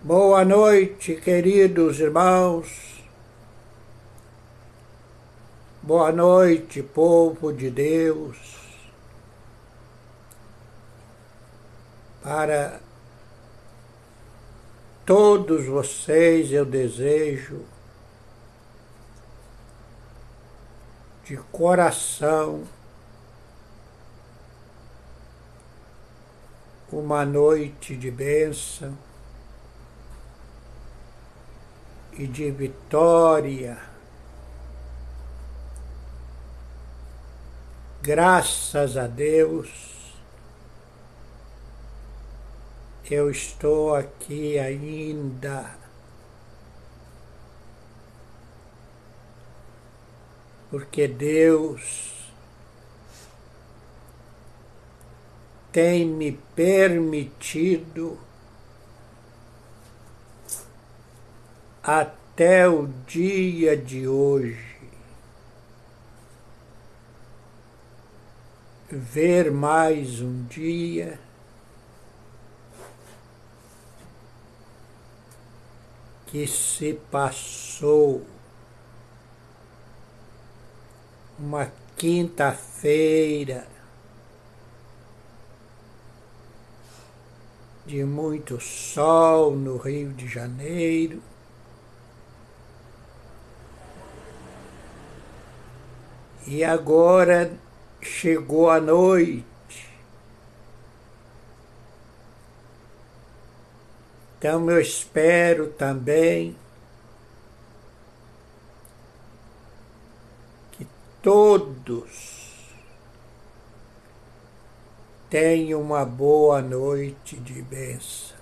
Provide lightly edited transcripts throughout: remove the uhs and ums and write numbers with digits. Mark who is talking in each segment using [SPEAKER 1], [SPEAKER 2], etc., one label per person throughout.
[SPEAKER 1] Boa noite, queridos irmãos. Boa noite, povo de Deus. Para todos vocês eu desejo de coração uma noite de bênção e de vitória. Graças a Deus, eu estou aqui ainda, porque Deus tem me permitido até o dia de hoje ver mais um dia que se passou, uma quinta-feira de muito sol no Rio de Janeiro. E agora chegou a noite. Então eu espero também que todos tenham uma boa noite de bênção.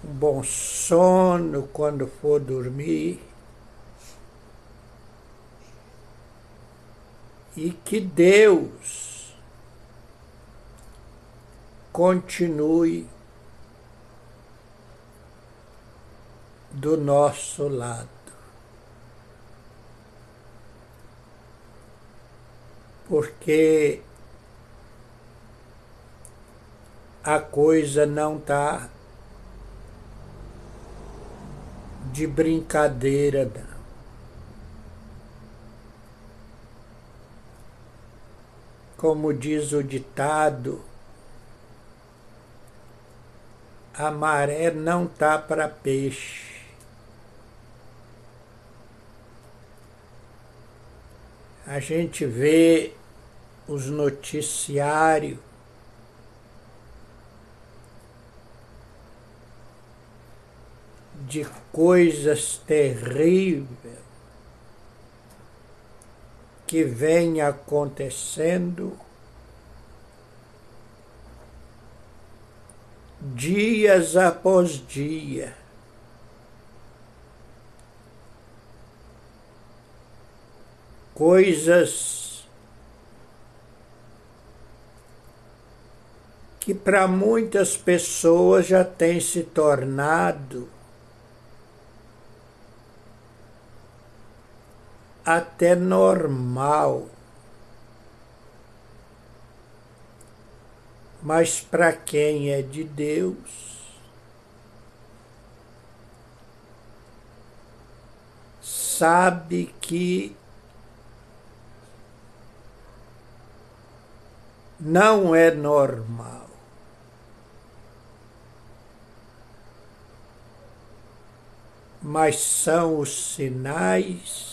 [SPEAKER 1] Um bom sono quando for dormir. E que Deus continue do nosso lado. Porque a coisa não está de brincadeira, não. Como diz o ditado, a maré não tá para peixe. A gente vê os noticiários de coisas terríveis que vem acontecendo dias após dia. Coisas que para muitas pessoas já têm se tornado até normal. Mas para quem é de Deus, sabe que não é normal. Mas são os sinais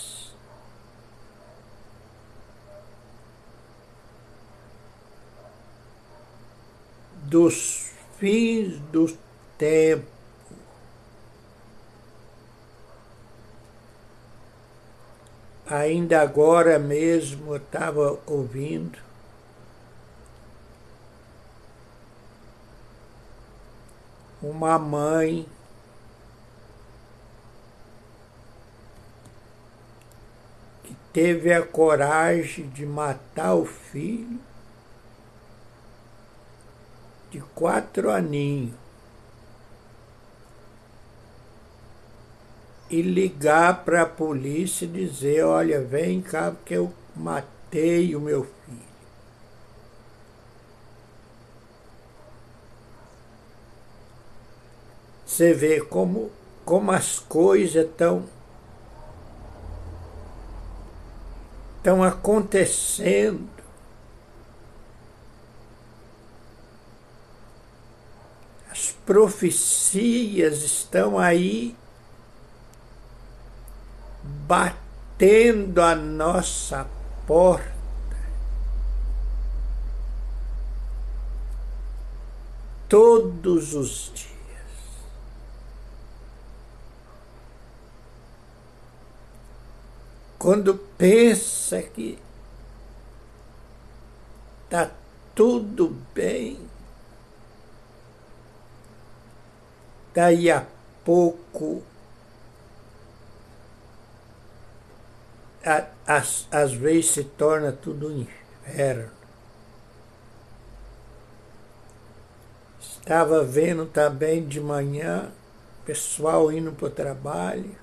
[SPEAKER 1] dos fins do tempo. Ainda agora mesmo eu estava ouvindo uma mãe que teve a coragem de matar o filho de 4 aninhos e ligar para a polícia e dizer: olha, vem cá porque eu matei o meu filho. Você vê como as coisas estão acontecendo. As profecias estão aí batendo a nossa porta. Todos os dias. Quando pensa que está tudo bem, daí a pouco, às vezes se torna tudo um inferno. Estava vendo também de manhã, pessoal indo para o trabalho.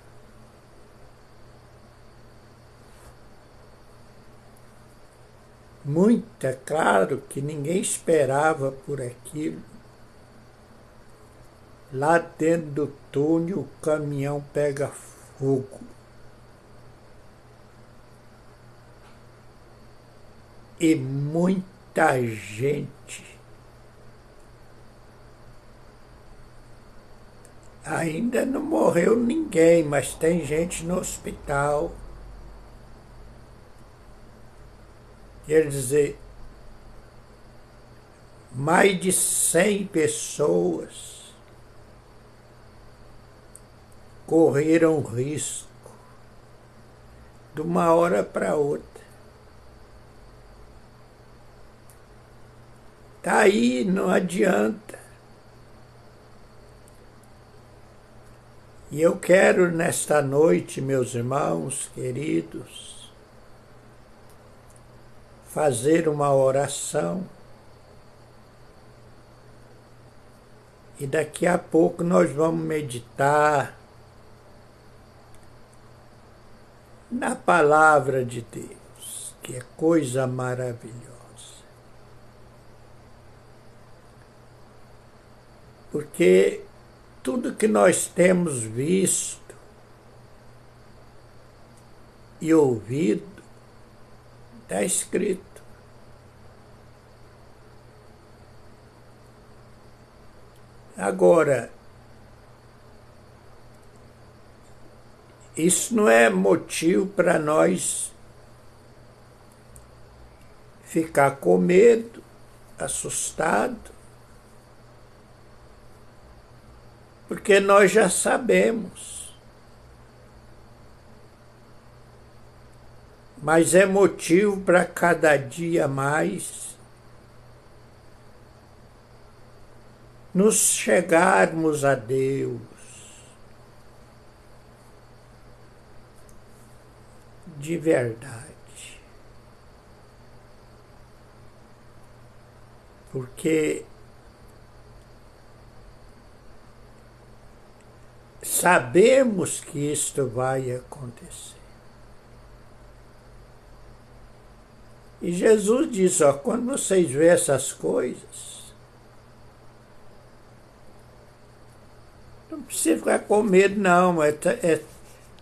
[SPEAKER 1] Muita, claro que ninguém esperava por aquilo. Lá dentro do túnel o caminhão pega fogo. E muita gente ainda não morreu ninguém, mas tem gente no hospital. Quer dizer, mais de 100 pessoas correram risco de uma hora para outra. Tá aí, não adianta. E eu quero nesta noite, meus irmãos queridos, fazer uma oração. E daqui a pouco nós vamos meditar na palavra de Deus, que é coisa maravilhosa. Porque tudo que nós temos visto e ouvido está escrito. Agora, isso não é motivo para nós ficar com medo, assustado, porque nós já sabemos. Mas é motivo para cada dia mais nos chegarmos a Deus de verdade. Porque sabemos que isto vai acontecer. E Jesus diz, quando vocês veem essas coisas, não precisa ficar com medo, não.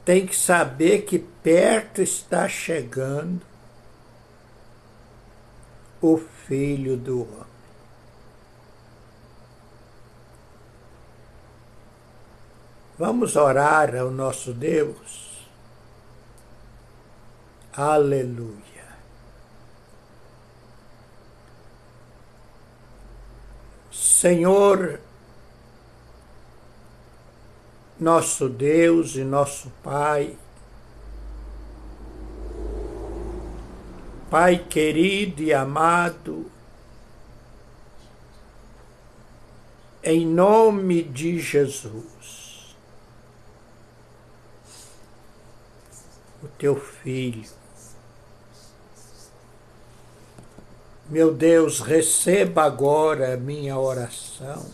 [SPEAKER 1] Tem que saber que perto está chegando o Filho do Homem. Vamos orar ao nosso Deus? Aleluia. Senhor, nosso Deus e nosso Pai, Pai querido e amado, em nome de Jesus, o teu Filho, meu Deus, receba agora a minha oração,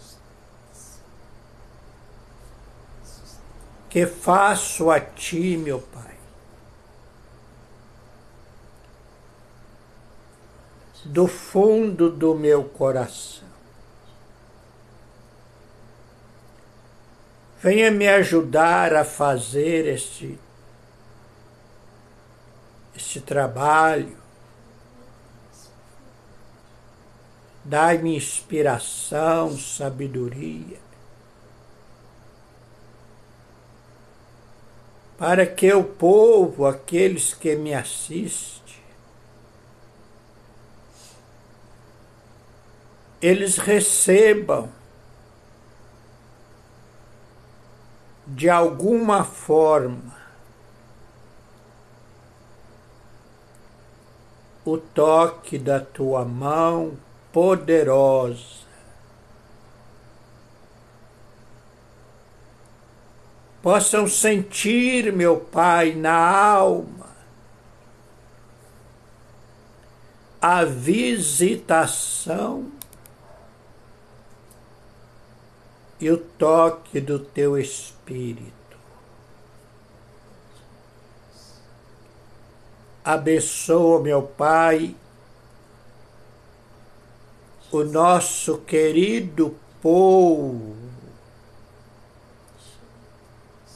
[SPEAKER 1] que faço a Ti, meu Pai, do fundo do meu coração. Venha me ajudar a fazer este trabalho. Dai-me inspiração, sabedoria, para que o povo, aqueles que me assistem, eles recebam de alguma forma o toque da tua mão poderosa. Possam sentir, meu Pai, na alma a visitação e o toque do teu Espírito. Abençoa, meu Pai, o nosso querido povo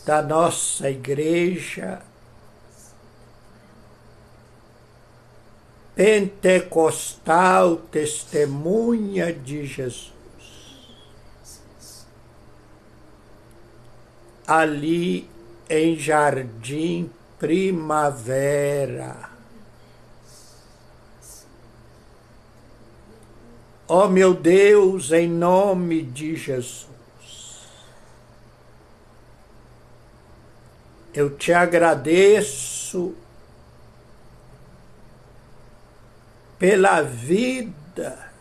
[SPEAKER 1] da nossa igreja pentecostal, testemunha de Jesus. Ali em Jardim Primavera. Ó meu Deus, em nome de Jesus, eu te agradeço pela vida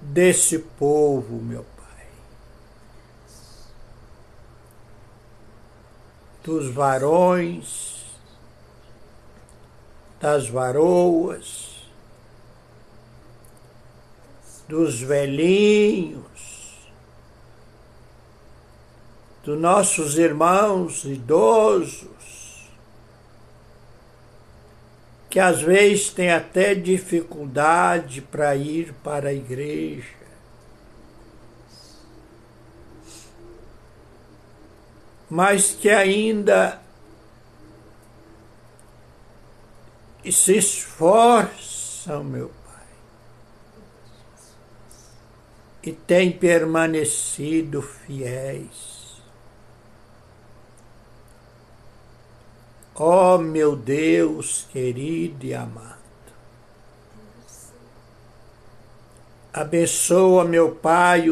[SPEAKER 1] desse povo, meu Pai. Dos varões, das varoas, dos velhinhos, dos nossos irmãos idosos, que às vezes têm até dificuldade para ir para a igreja. Mas que ainda se esforçam, meu Pai, e têm permanecido fiéis. Ó meu Deus querido e amado, abençoa, meu Pai,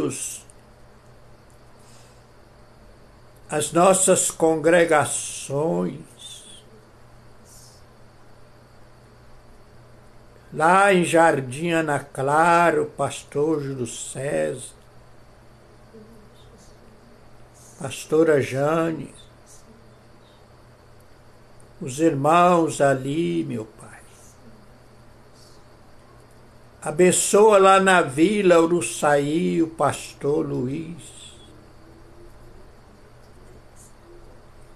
[SPEAKER 1] as nossas congregações, lá em Jardim Ana Clara, o pastor Júlio César, pastora Jane, os irmãos ali, meu Pai. Abençoa lá na Vila Uruçaí o pastor Luiz,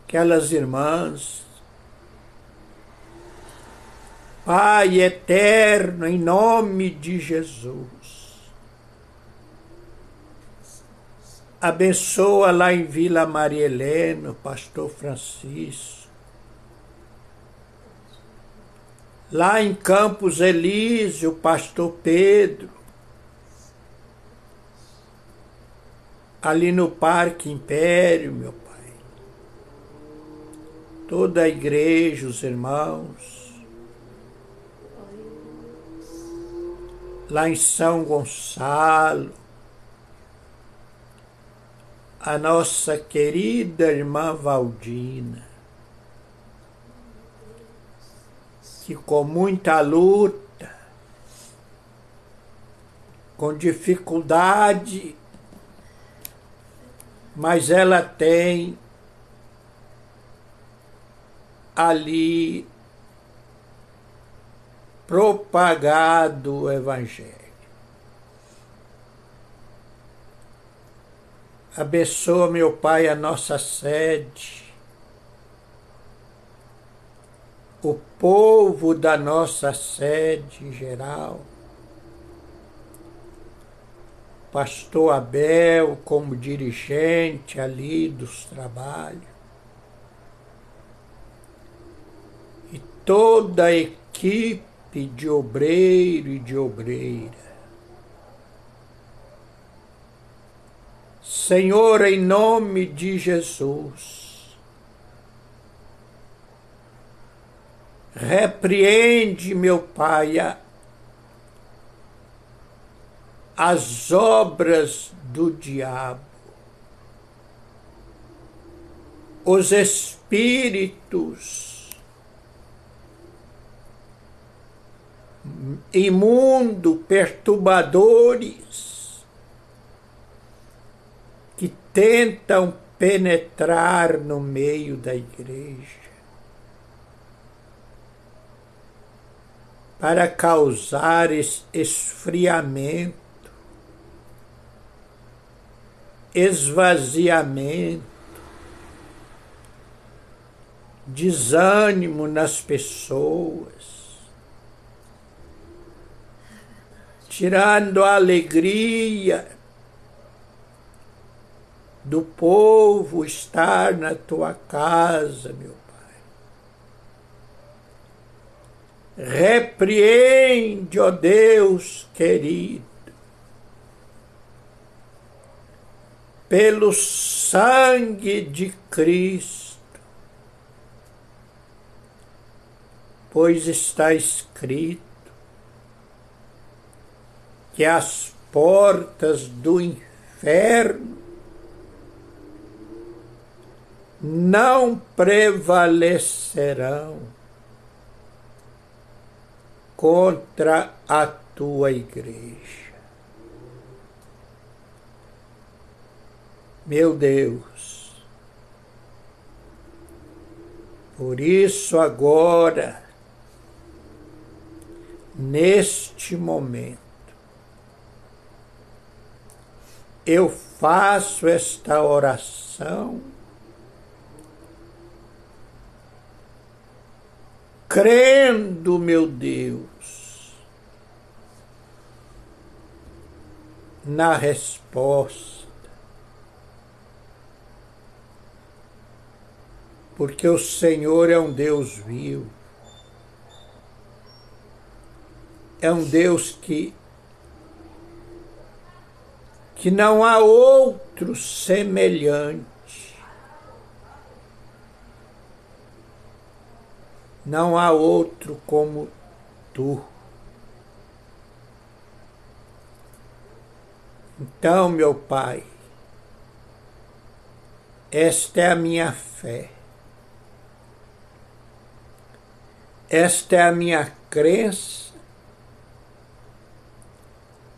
[SPEAKER 1] aquelas irmãs. Pai eterno, em nome de Jesus, abençoa lá em Vila Maria Helena o pastor Francisco, lá em Campos Elísio o pastor Pedro, ali no Parque Império, meu Pai, toda a igreja, os irmãos, lá em São Gonçalo, a nossa querida irmã Valdina, que com muita luta, com dificuldade, mas ela tem ali propagado o Evangelho. Abençoa, meu Pai, a nossa sede, o povo da nossa sede em geral. pastor Abel como dirigente ali dos trabalhos. E toda a equipe de obreiro e de obreira. Senhor, em nome de Jesus, repreende, meu Pai, as obras do diabo, os espíritos imundos, perturbadores, que tentam penetrar no meio da igreja para causar esfriamento, esvaziamento, desânimo nas pessoas, tirando a alegria do povo estar na tua casa, meu Pai. Repreende, ó Deus querido, pelo sangue de Cristo, pois está escrito que as portas do inferno não prevalecerão contra a tua igreja. Meu Deus, por isso agora, neste momento, eu faço esta oração crendo, meu Deus, na resposta, porque o Senhor é um Deus vivo, é um Deus que não há outro semelhante, não há outro como tu. Então, meu Pai, esta é a minha fé, esta é a minha crença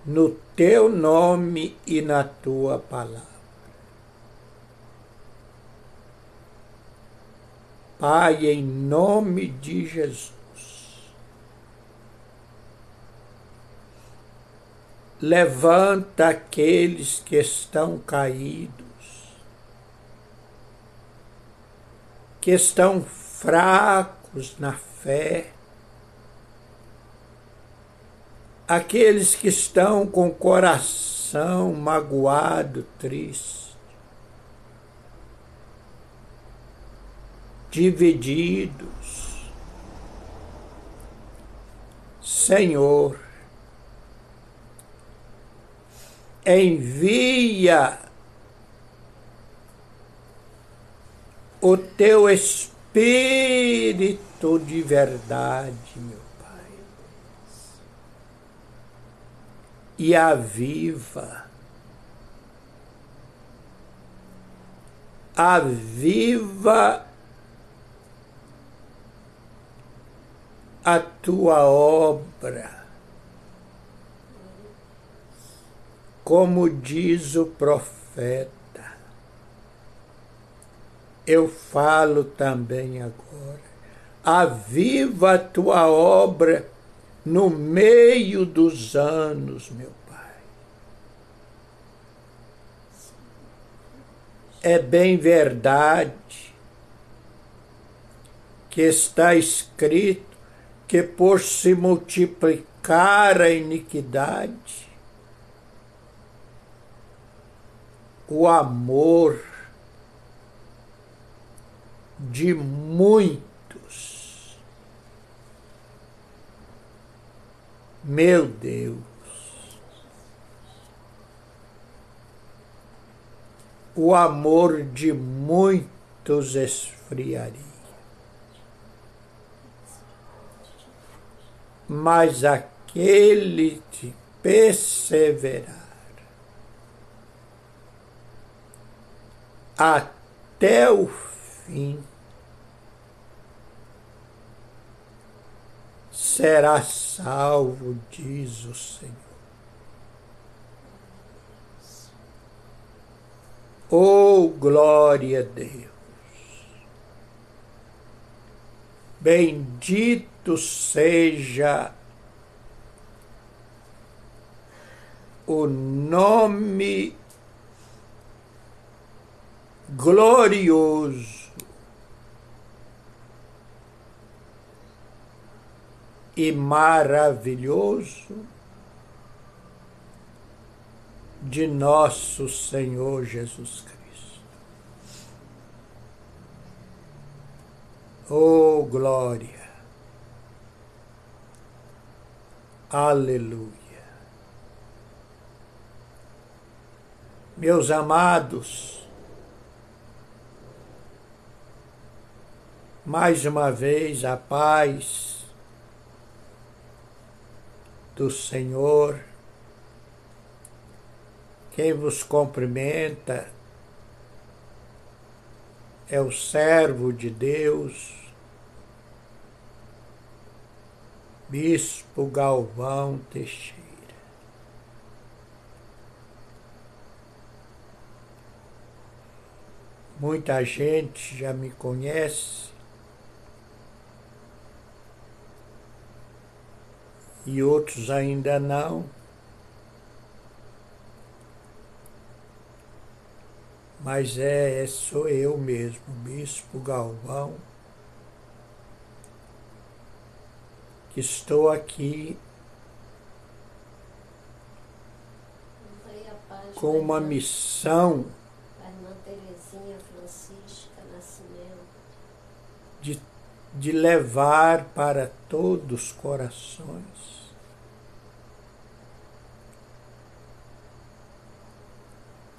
[SPEAKER 1] no teu nome e na tua palavra. Pai, em nome de Jesus, levanta aqueles que estão caídos, que estão fracos na fé, aqueles que estão com o coração magoado, triste, divididos. Senhor, envia o teu Espírito de verdade, meu Pai, e aviva a tua obra, como diz o profeta. Eu falo também agora. Aviva a tua obra no meio dos anos, meu Pai. É bem verdade que está escrito que por se multiplicar a iniquidade, o amor de muitos. Meu Deus, o amor de muitos esfriaria, mas aquele que perseverar até o fim será salvo, diz o Senhor. Oh, glória a Deus! Bendito seja o nome glorioso e maravilhoso de nosso Senhor Jesus Cristo. Oh, glória! Aleluia! Meus amados, mais uma vez a paz do Senhor. Quem vos cumprimenta é o servo de Deus, Bispo Galvão Teixeira. Muita gente já me conhece e outros ainda não. Mas sou eu mesmo, Bispo Galvão, que estou aqui com uma missão de levar para todos os corações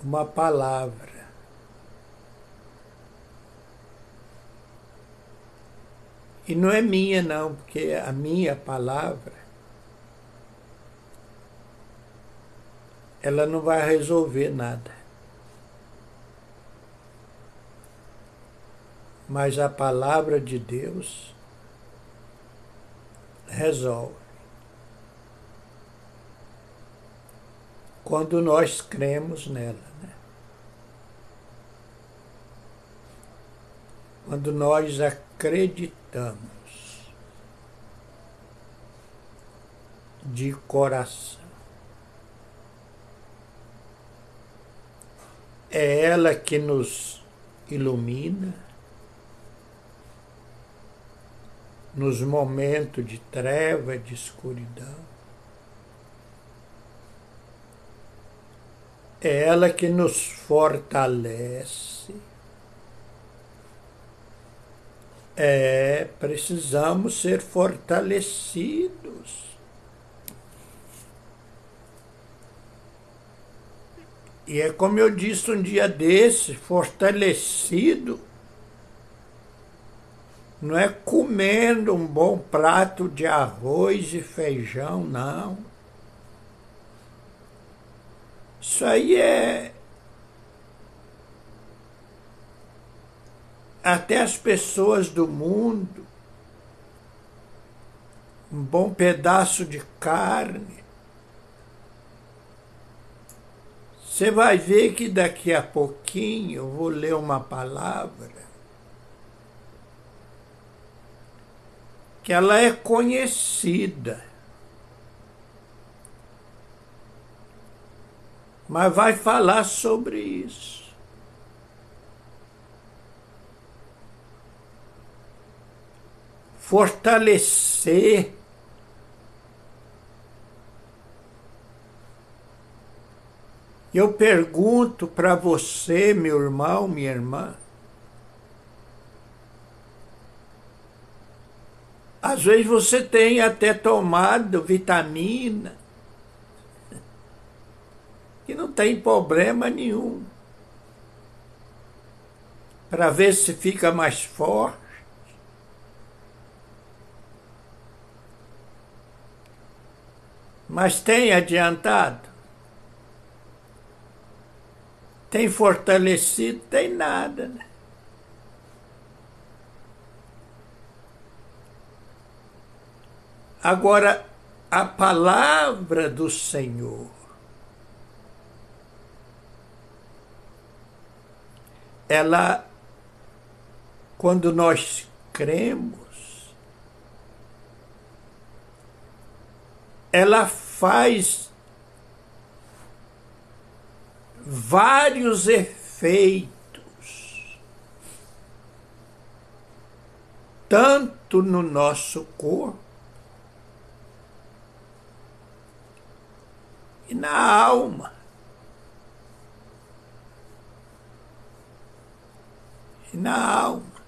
[SPEAKER 1] uma palavra. E não é minha não, porque a minha palavra, ela não vai resolver nada. Mas a palavra de Deus resolve. Quando nós cremos nela, né? Quando nós acreditamos de coração. É ela que nos ilumina nos momentos de treva, de escuridão. É ela que nos fortalece. Precisamos ser fortalecidos. E é como eu disse um dia desse, fortalecido não é comendo um bom prato de arroz e feijão, não. Isso aí até as pessoas do mundo, um bom pedaço de carne. Você vai ver que daqui a pouquinho eu vou ler uma palavra que ela é conhecida, mas vai falar sobre isso. Fortalecer Eu pergunto para você, meu irmão, minha irmã, às vezes você tem até tomado vitamina, que não tem problema nenhum, para ver se fica mais forte. Mas tem adiantado? Tem fortalecido? Tem nada, né? Agora, a palavra do Senhor, ela, quando nós cremos, ela faz vários efeitos, tanto no nosso corpo e na alma. E na alma.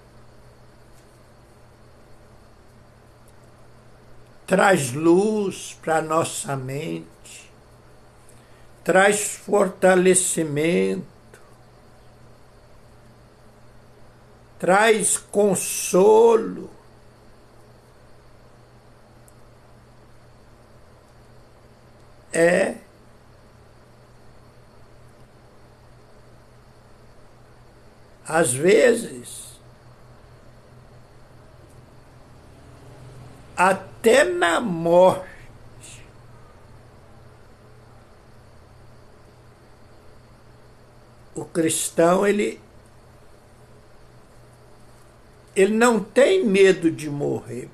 [SPEAKER 1] Traz luz para a nossa mente, traz fortalecimento, traz consolo. Às vezes, até na morte, o cristão, ele não tem medo de morrer,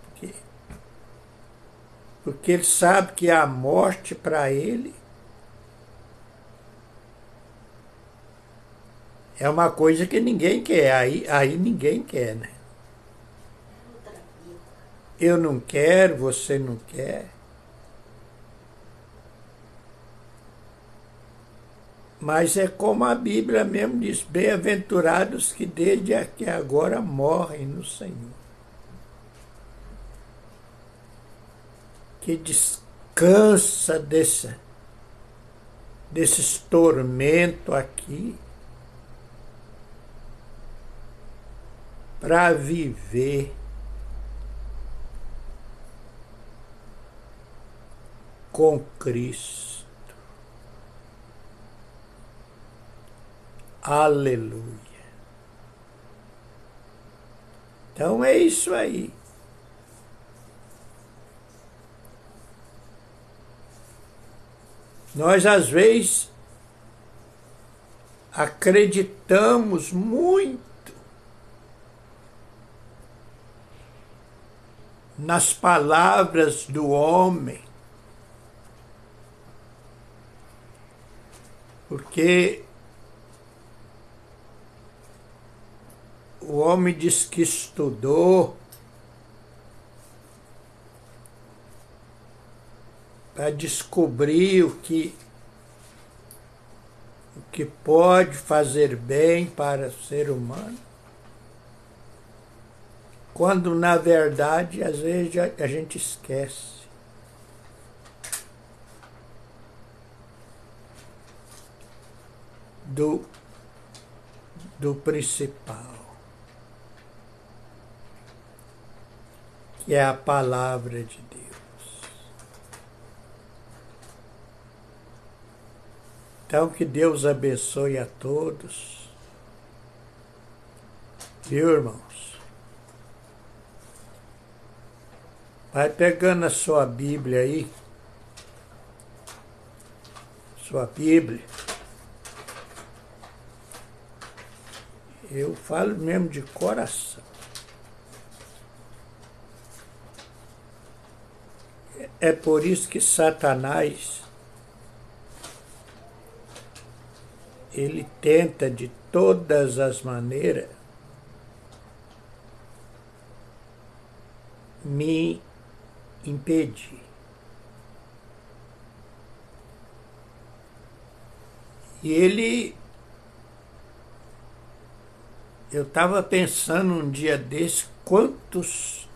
[SPEAKER 1] porque ele sabe que a morte para ele é uma coisa que ninguém quer, aí ninguém quer, né? Eu não quero, você não quer. Mas é como a Bíblia mesmo diz, bem-aventurados que desde aqui agora morrem no Senhor. Que descansa desses tormentos aqui para viver com Cristo. Aleluia. Então é isso aí. Nós, às vezes, acreditamos muito nas palavras do homem, porque o homem diz que estudou para descobrir o que pode fazer bem para o ser humano, quando na verdade às vezes a gente esquece do principal, que é a palavra de Deus. Então, que Deus abençoe a todos. Viu, irmãos? Vai pegando a sua Bíblia aí. Sua Bíblia. Eu falo mesmo de coração. É por isso que Satanás, ele tenta de todas as maneiras me impedir. E eu estava pensando um dia desse, quantos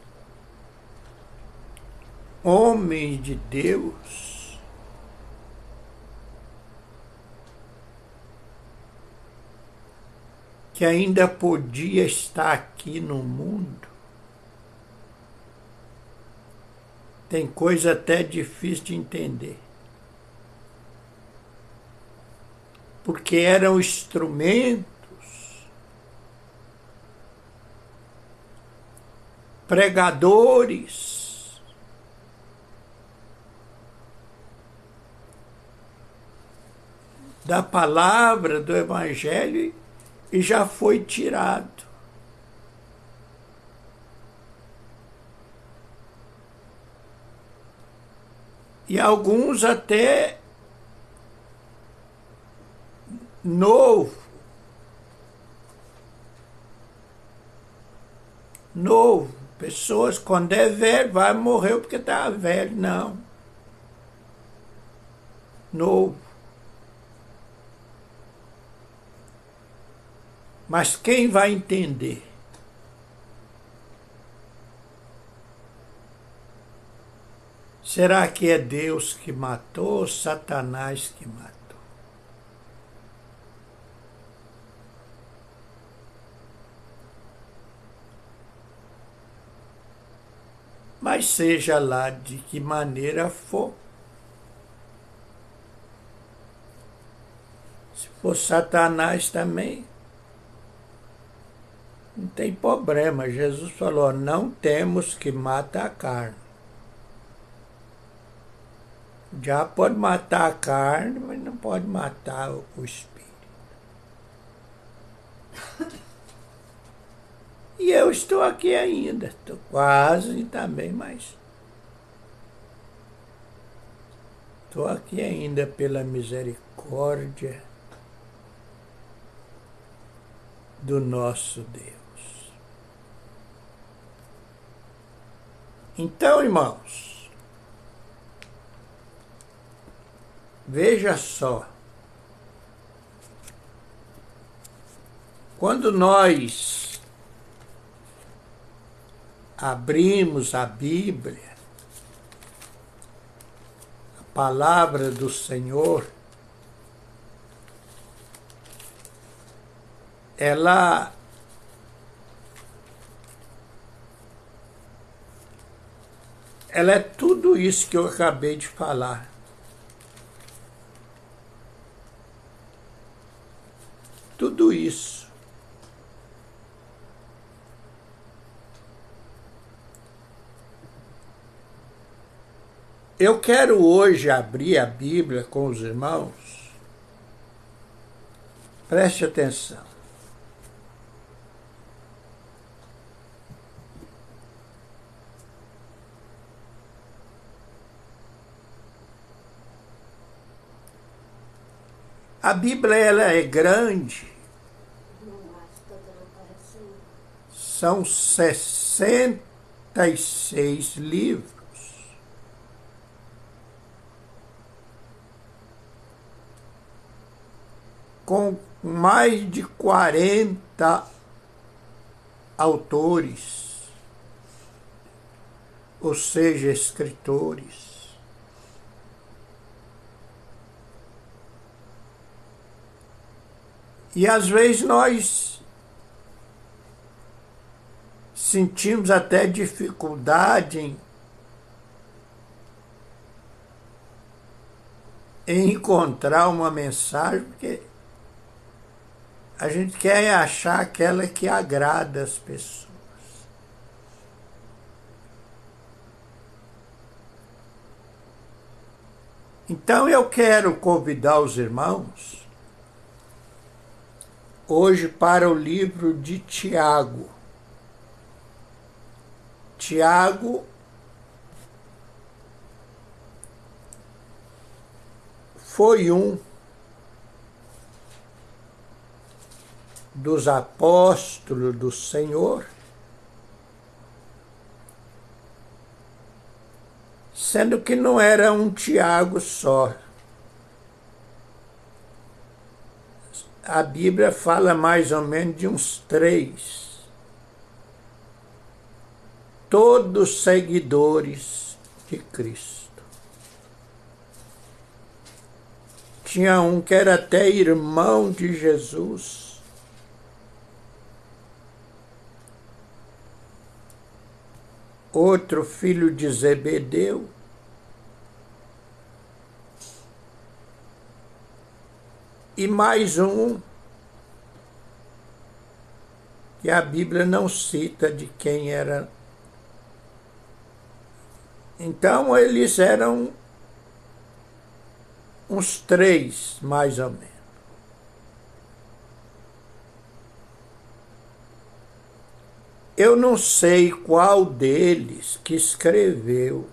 [SPEAKER 1] homens de Deus que ainda podia estar aqui no mundo. Tem coisa até difícil de entender. Porque eram instrumentos, pregadores, da palavra, do Evangelho, e já foi tirado. E alguns até novo, pessoas quando é velho, vai morrer porque está velho, não. Novo. Mas quem vai entender? Será que é Deus que matou ou Satanás que matou? Mas seja lá de que maneira for, se for Satanás também, não tem problema. Jesus falou, não temos que matar a carne. O diabo pode matar a carne, mas não pode matar o espírito. E eu estou aqui ainda, estou quase também, mas estou aqui ainda pela misericórdia do nosso Deus. Então, irmãos, veja só, quando nós abrimos a Bíblia, a palavra do Senhor, ela é tudo isso que eu acabei de falar. Tudo isso. Eu quero hoje abrir a Bíblia com os irmãos. Preste atenção. A Bíblia ela é grande. São 66 livros. Com mais de 40 autores, ou seja, escritores. E às vezes nós sentimos até dificuldade em encontrar uma mensagem, porque a gente quer achar aquela que agrada as pessoas. Então eu quero convidar os irmãos hoje para o livro de Tiago. Tiago foi um dos apóstolos do Senhor, sendo que não era um Tiago só. a Bíblia fala mais ou menos de uns 3. Todos seguidores de Cristo. Tinha um que era até irmão de Jesus. Outro filho de Zebedeu. E mais um que a Bíblia não cita de quem era. Então eles eram uns 3, mais ou menos. Eu não sei qual deles que escreveu.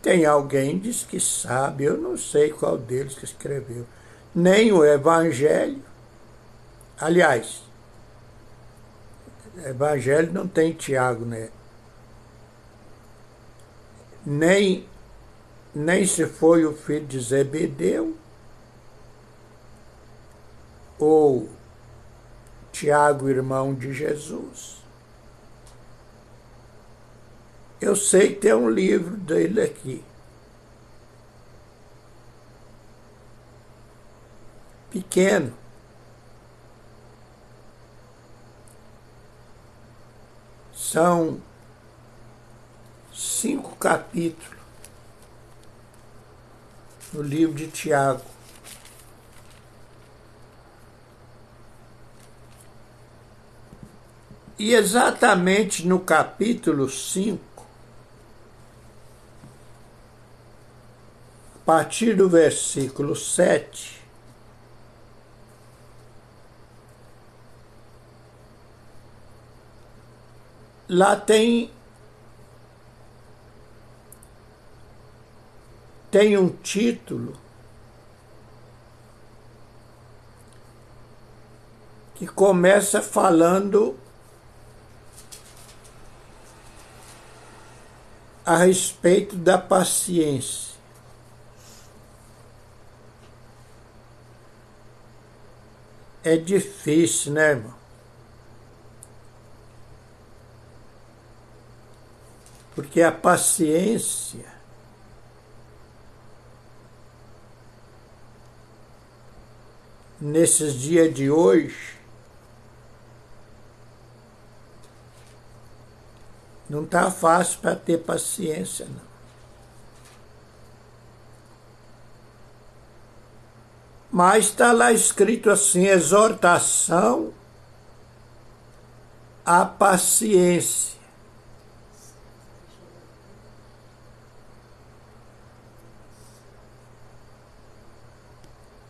[SPEAKER 1] Tem alguém que diz que sabe, eu não sei qual deles que escreveu. Nem o Evangelho. Aliás, Evangelho não tem Tiago, né? Nem se foi o filho de Zebedeu, ou Tiago, irmão de Jesus. Eu sei que tem um livro dele aqui. Pequeno. São 5 capítulos no livro de Tiago. E exatamente no capítulo 5, a partir do versículo 7, lá tem um título que começa falando a respeito da paciência. É difícil, né, irmão? Porque a paciência nesses dias de hoje não está fácil para ter paciência, não. Mas está lá escrito assim, exortação à paciência.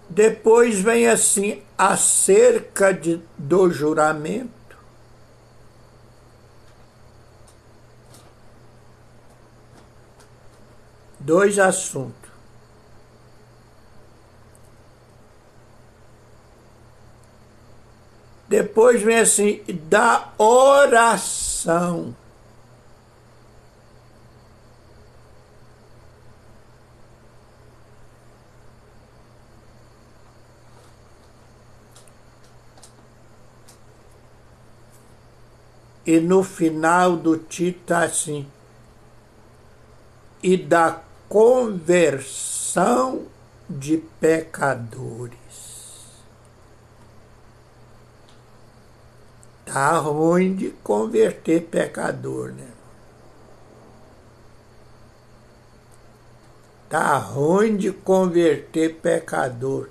[SPEAKER 1] Depois vem assim, acerca do juramento. Dois assuntos. Depois vem assim, da oração. E no final do título está assim, e da conversão de pecadores. Tá ruim de converter pecador, né? Tá ruim de converter pecador.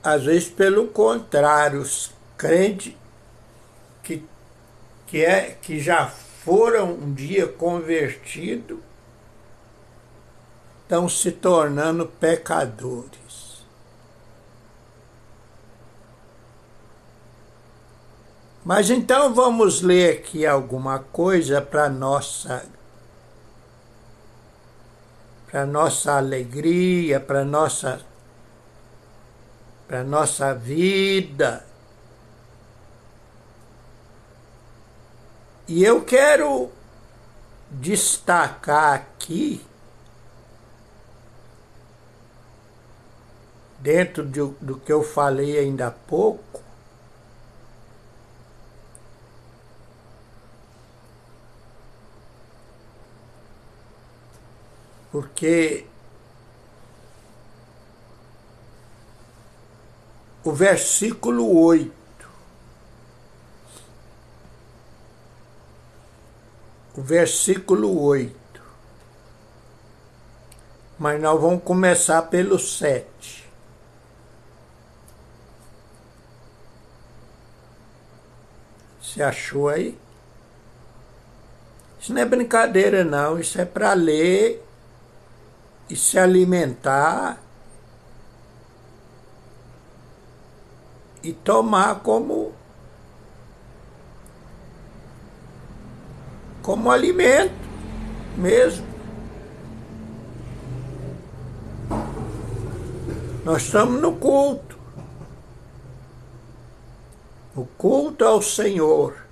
[SPEAKER 1] Às vezes, pelo contrário, os crentes que já foram um dia convertidos estão se tornando pecadores. Mas então vamos ler aqui alguma coisa para nossa alegria, para nossa vida. E eu quero destacar aqui dentro do que eu falei ainda há pouco, porque o versículo 8, mas nós vamos começar pelo 7. Você achou aí? Isso não é brincadeira não, isso é para ler e se alimentar e tomar como alimento mesmo. Nós estamos no culto. O culto ao Senhor.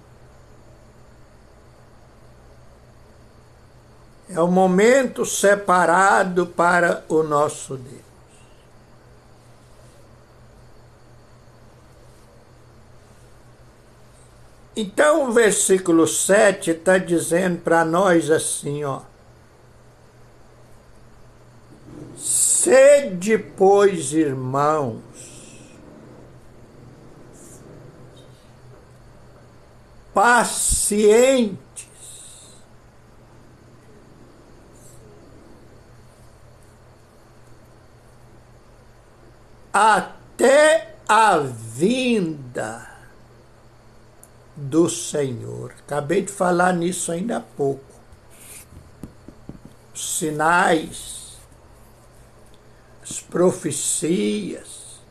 [SPEAKER 1] É o momento separado para o nosso Deus. Então o versículo 7 está dizendo para nós assim, ó. Sede, pois, irmãos, pacientes, até a vinda do Senhor. Acabei de falar nisso ainda há pouco. Os sinais, as profecias,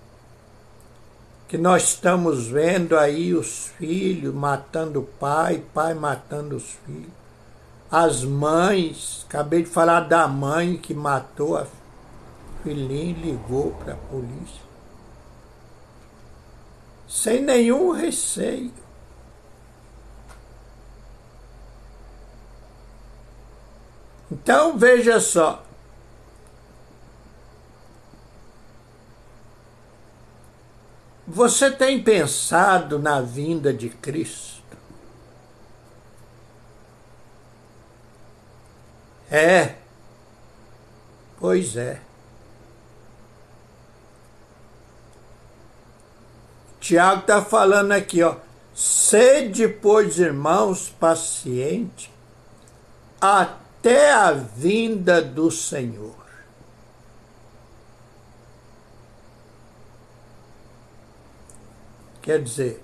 [SPEAKER 1] que nós estamos vendo aí os filhos matando o pai, pai matando os filhos. As mães, acabei de falar da mãe que matou a filhinha e ligou para a polícia. Sem nenhum receio. Então veja só. Você tem pensado na vinda de Cristo? É. Pois é. Tiago está falando aqui, ó. Sede, pois, irmãos, paciente, até a vinda do Senhor. Quer dizer,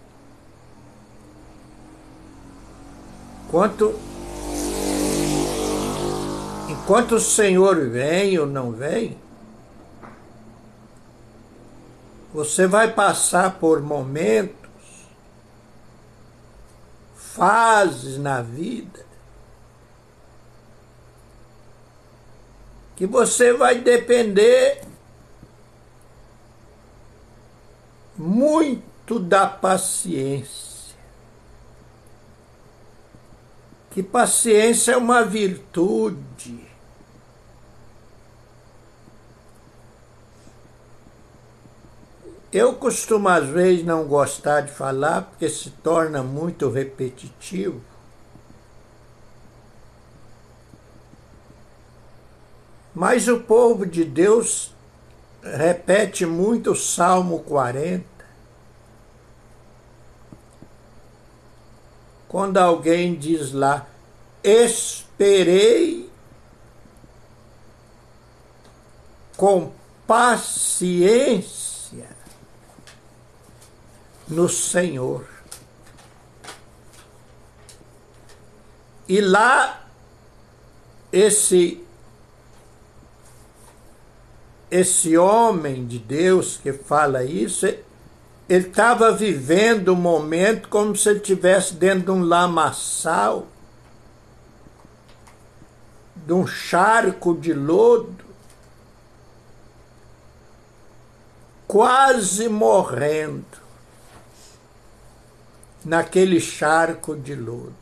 [SPEAKER 1] enquanto o Senhor vem ou não vem, você vai passar por momentos, fases na vida, que você vai depender muito da paciência. Que paciência é uma virtude. Eu costumo às vezes não gostar de falar porque se torna muito repetitivo. Mas o povo de Deus repete muito o Salmo 40. Quando alguém diz lá, esperei com paciência no Senhor. E lá, esse homem de Deus que fala isso, ele estava vivendo um momento como se ele estivesse dentro de um lamaçal, de um charco de lodo, quase morrendo naquele charco de lodo.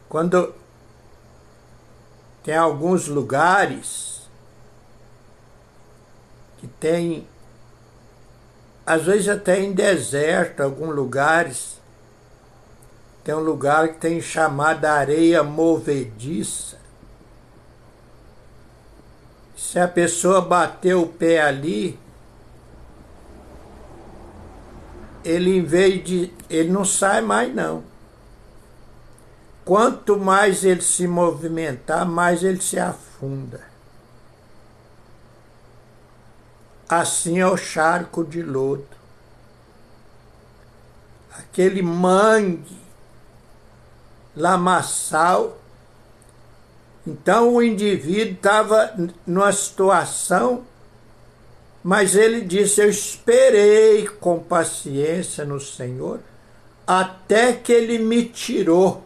[SPEAKER 1] Quando Tem alguns lugares que tem, às vezes até em deserto, alguns lugares, tem um lugar que tem chamada areia movediça. Se a pessoa bater o pé ali, ele ele não sai mais não. Quanto mais ele se movimentar, mais ele se afunda. Assim é o charco de lodo. Aquele mangue lamaçal. Então o indivíduo estava numa situação, mas ele disse: eu esperei com paciência no Senhor, até que ele me tirou.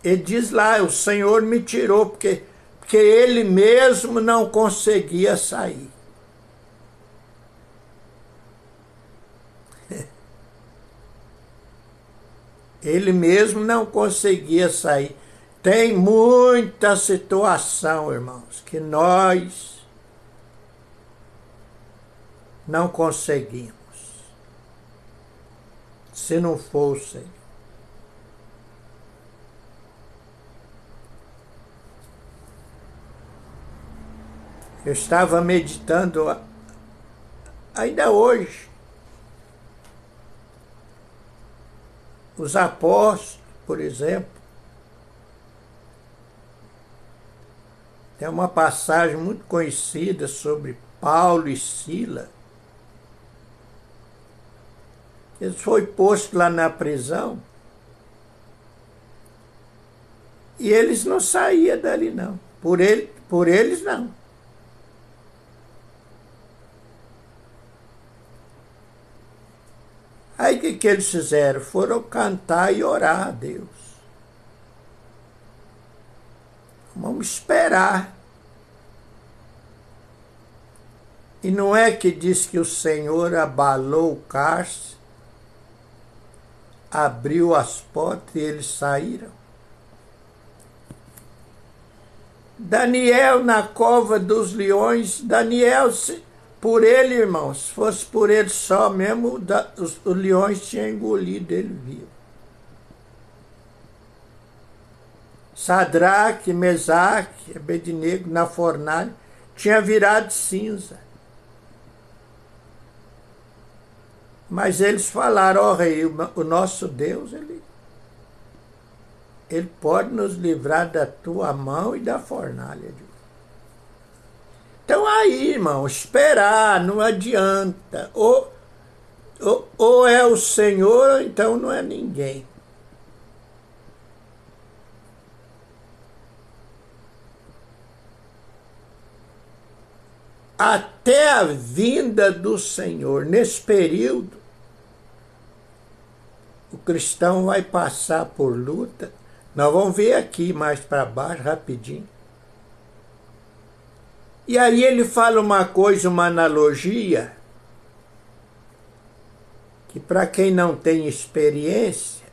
[SPEAKER 1] Ele diz lá: o Senhor me tirou, porque ele mesmo não conseguia sair. Ele mesmo não conseguia sair. Tem muita situação, irmãos, que nós não conseguimos, se não for o Senhor. Eu estava meditando ainda hoje. Os apóstolos, por exemplo, tem uma passagem muito conhecida sobre Paulo e Sila. Eles foram postos lá na prisão e eles não saíam dali não. Por eles não. Aí o que eles fizeram? Foram cantar e orar a Deus. Vamos esperar. E não é que diz que o Senhor abalou o cárcere, abriu as portas e eles saíram? Daniel na cova dos leões, Daniel, por ele, irmãos, se fosse por ele só mesmo, os leões tinham engolido ele vivo. Sadraque, Mesaque, Abednego na fornalha tinha virado cinza. Mas eles falaram: ó rei, o nosso Deus, ele pode nos livrar da tua mão e da fornalha. Então aí, irmão, esperar, não adianta. Ou é o Senhor, ou então não é ninguém. Até a vinda do Senhor, nesse período, o cristão vai passar por luta. Nós vamos ver aqui mais para baixo, rapidinho. E aí ele fala uma coisa, uma analogia, que para quem não tem experiência,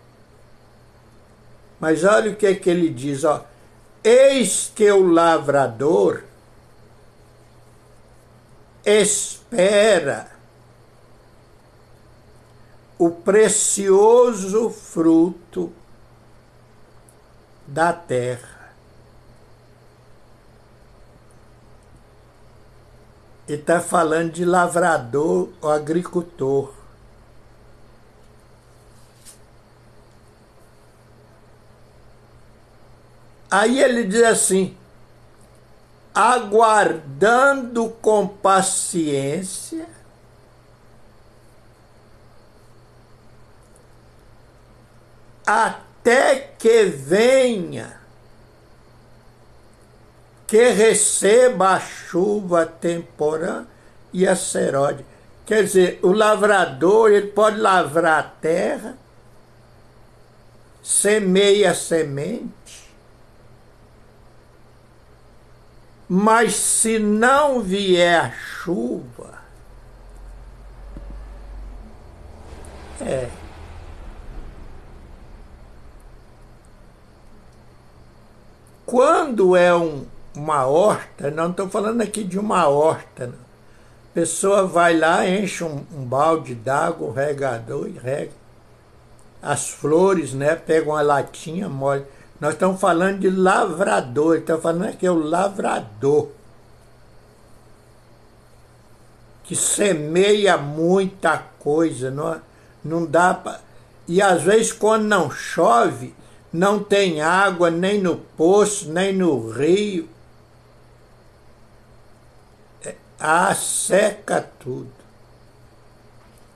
[SPEAKER 1] mas olha o que é que ele diz, ó: eis que o lavrador espera o precioso fruto da terra. Ele está falando de lavrador ou agricultor. Aí ele diz assim: aguardando com paciência até que venha, que receba a chuva temporã e a seródia. Quer dizer, o lavrador, ele pode lavrar a terra, semeia a semente, mas se não vier a chuva, quando é uma horta, não estou falando aqui de uma horta, não. A pessoa vai lá, enche um balde d'água, um regador e rega. As flores, né? Pega uma latinha, molha. Nós estamos falando de lavrador, estamos falando aqui é o lavrador. Que semeia muita coisa, não dá para... E às vezes quando não chove, não tem água nem no poço, nem no rio. Seca tudo.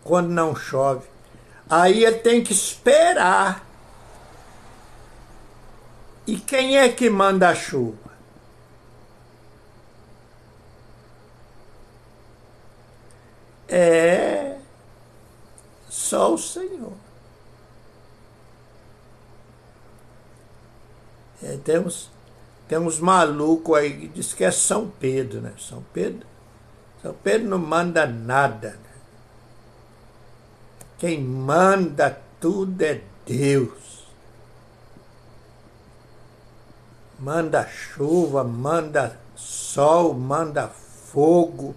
[SPEAKER 1] Quando não chove. Aí ele tem que esperar. E quem é que manda a chuva? É só o Senhor. Tem uns malucos aí que diz que é São Pedro, né? São Pedro não manda nada, né? Quem manda tudo é Deus. Manda chuva, manda sol, manda fogo.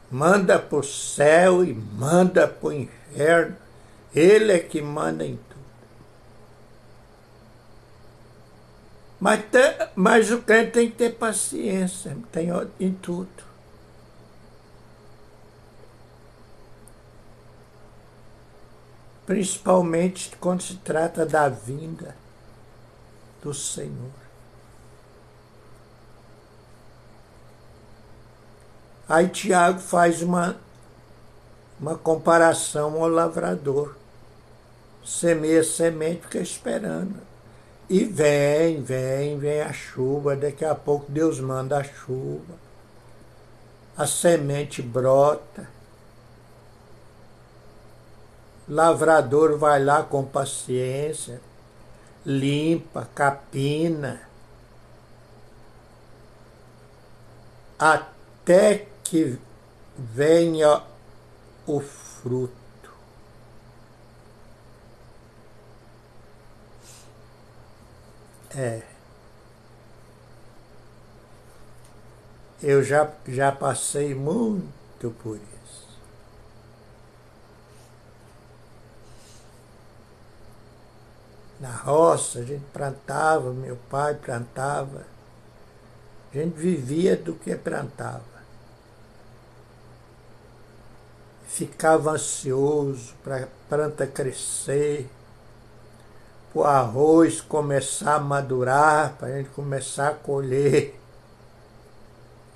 [SPEAKER 1] Manda para o céu e manda para o inferno. Ele é que manda em tudo. Mas o crente tem que ter paciência, tem em tudo. Principalmente quando se trata da vinda do Senhor. Aí Tiago faz uma comparação ao lavrador. Semeia semente, fica esperando. E vem a chuva, daqui a pouco Deus manda a chuva. A semente brota. O lavrador vai lá com paciência, limpa, capina, até que venha o fruto. Eu já passei muito por isso. Na roça, a gente plantava, meu pai plantava. A gente vivia do que plantava. Ficava ansioso para a planta crescer, para o arroz começar a madurar, para a gente começar a colher.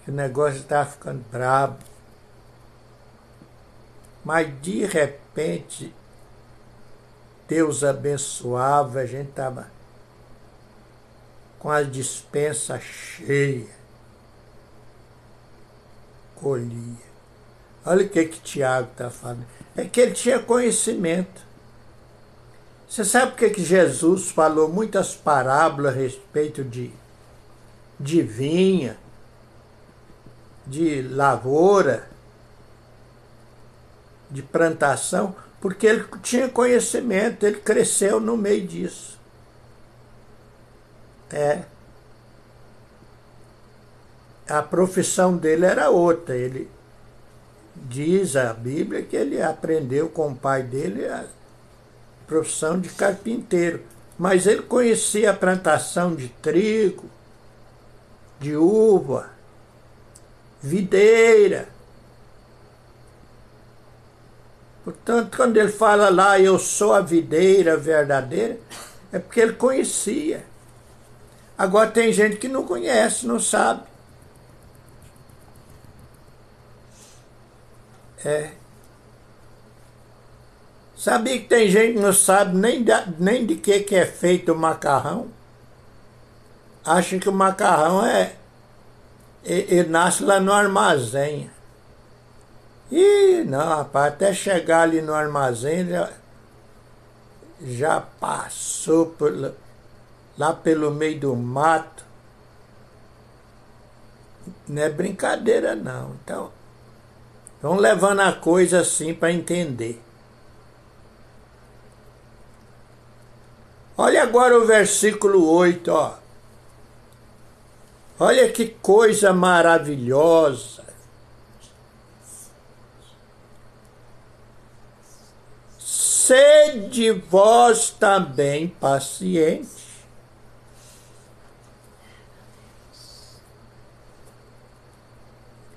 [SPEAKER 1] O negócio estava ficando brabo. Mas de repente, Deus abençoava, a gente estava com as dispensas cheias. Colhia. Olha o que Tiago está falando. É que ele tinha conhecimento. Você sabe por que Jesus falou muitas parábolas a respeito de vinha, de lavoura, de plantação? Porque ele tinha conhecimento, ele cresceu no meio disso. A profissão dele era outra. Ele diz a Bíblia que ele aprendeu com o pai dele a profissão de carpinteiro. Mas ele conhecia a plantação de trigo, de uva, videira. Portanto, quando ele fala lá, eu sou a videira verdadeira, é porque ele conhecia. Agora tem gente que não conhece, não sabe. Sabia que tem gente que não sabe nem de que é feito o macarrão? Acha que o macarrão ele nasce lá no armazém. E não, rapaz, até chegar ali no armazém já passou lá pelo meio do mato. Não é brincadeira não. Então, vamos levando a coisa assim para entender. Olha agora o versículo 8, ó. Olha que coisa maravilhosa. Sede vós também pacientes.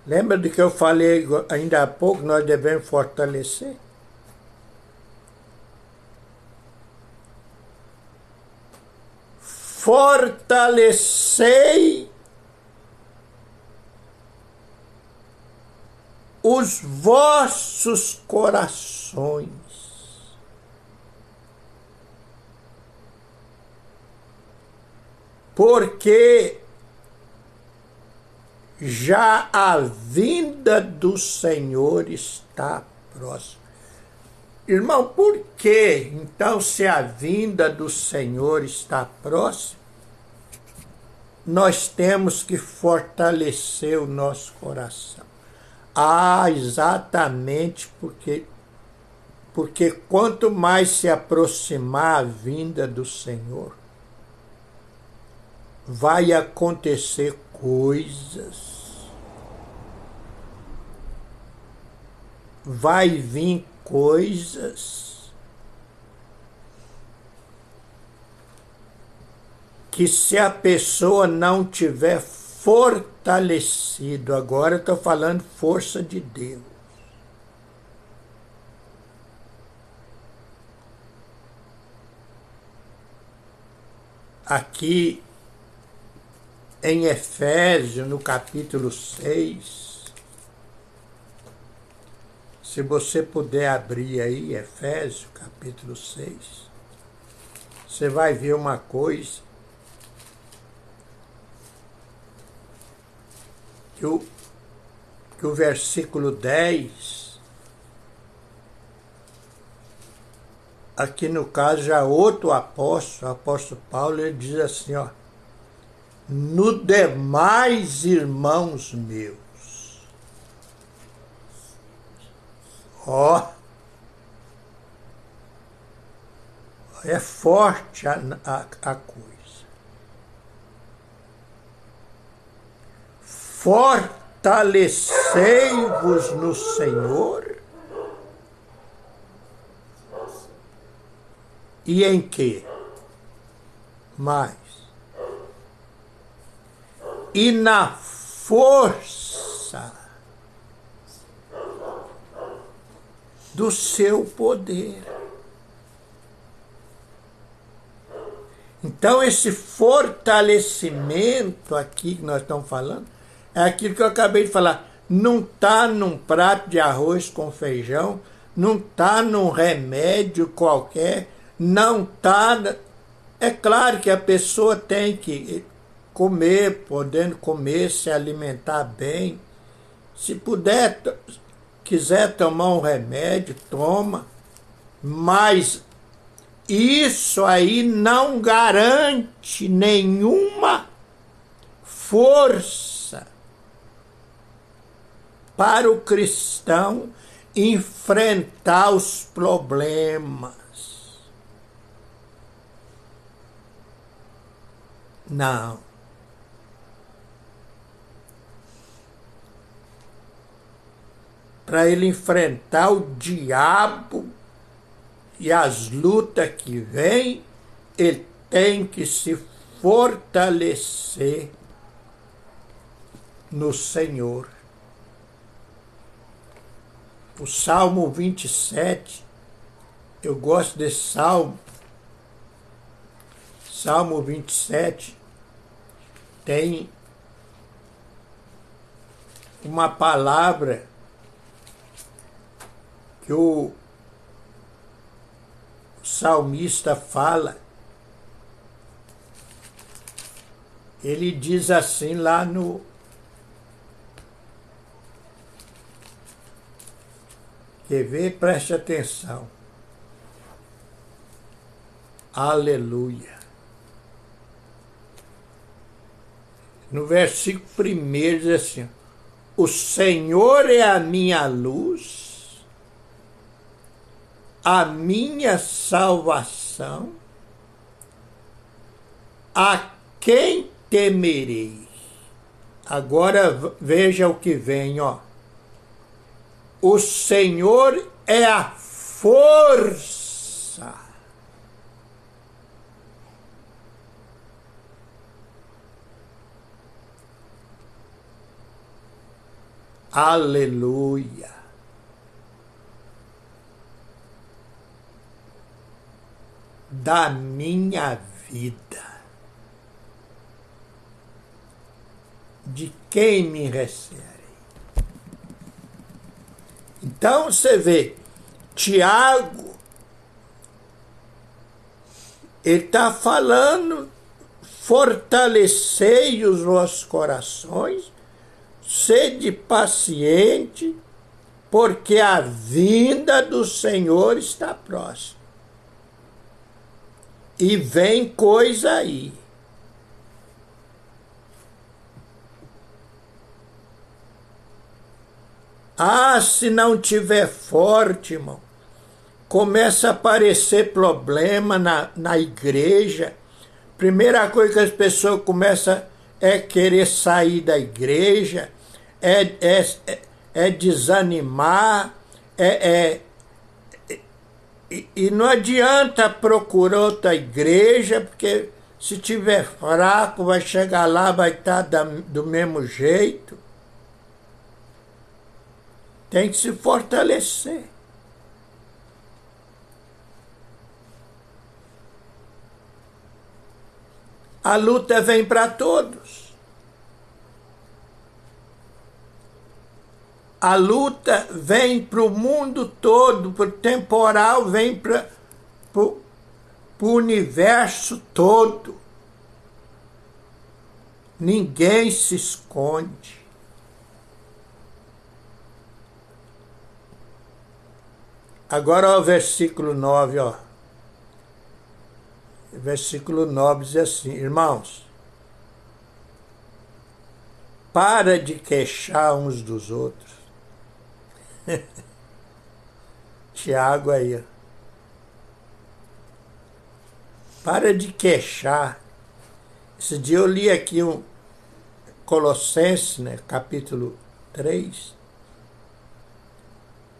[SPEAKER 1] Lembra do que eu falei ainda há pouco? Nós devemos fortalecer. Fortalecei os vossos corações. Porque já a vinda do Senhor está próxima. Irmão, por que então, se a vinda do Senhor está próxima, nós temos que fortalecer o nosso coração? Exatamente porque quanto mais se aproximar a vinda do Senhor, vai acontecer coisas, vai vir coisas que, se a pessoa não tiver fortalecido, agora eu estou falando força de Deus, aqui em Efésios, no capítulo 6, se você puder abrir aí, Efésios, capítulo 6, você vai ver uma coisa, que o versículo 10, aqui no caso já outro apóstolo, o apóstolo Paulo, ele diz assim, ó: no demais, irmãos meus. Ó, é forte a coisa. Fortalecei-vos no Senhor. E em quê? Mais. E na força do seu poder. Então, esse fortalecimento aqui que nós estamos falando, é aquilo que eu acabei de falar. Não está num prato de arroz com feijão, não está num remédio qualquer, não está... É claro que a pessoa tem que comer, podendo comer, se alimentar bem. Se puder, quiser tomar um remédio, toma. Mas isso aí não garante nenhuma força para o cristão enfrentar os problemas. Não. Para ele enfrentar o diabo e as lutas que vêm, ele tem que se fortalecer no Senhor. O Salmo 27, eu gosto desse salmo. Salmo 27 tem uma palavra que o salmista fala. Ele diz assim lá no... Quer ver? Preste atenção. Aleluia. No versículo 1 diz assim: o Senhor é a minha luz, a minha salvação, a quem temereis? Agora veja o que vem, ó. O Senhor é a força. Aleluia. Da minha vida. De quem me recebe. Então você vê, Tiago, ele está falando, fortalecei os vossos corações, sede paciente, porque a vinda do Senhor está próxima. E vem coisa aí. Ah, se não tiver forte, irmão, começa a aparecer problema na igreja. Primeira coisa que as pessoas começam é querer sair da igreja, é desanimar, e não adianta procurar outra igreja, porque se tiver fraco, vai chegar lá, vai estar do mesmo jeito. Tem que se fortalecer. A luta vem para todos. A luta vem para o mundo todo, para o temporal, vem para o universo todo. Ninguém se esconde. Agora ó, o versículo 9, ó. Versículo 9 diz assim, irmãos, para de queixar uns dos outros. Tiago aí, ó. Para de queixar. Esse dia eu li aqui um Colossenses, né, capítulo 3,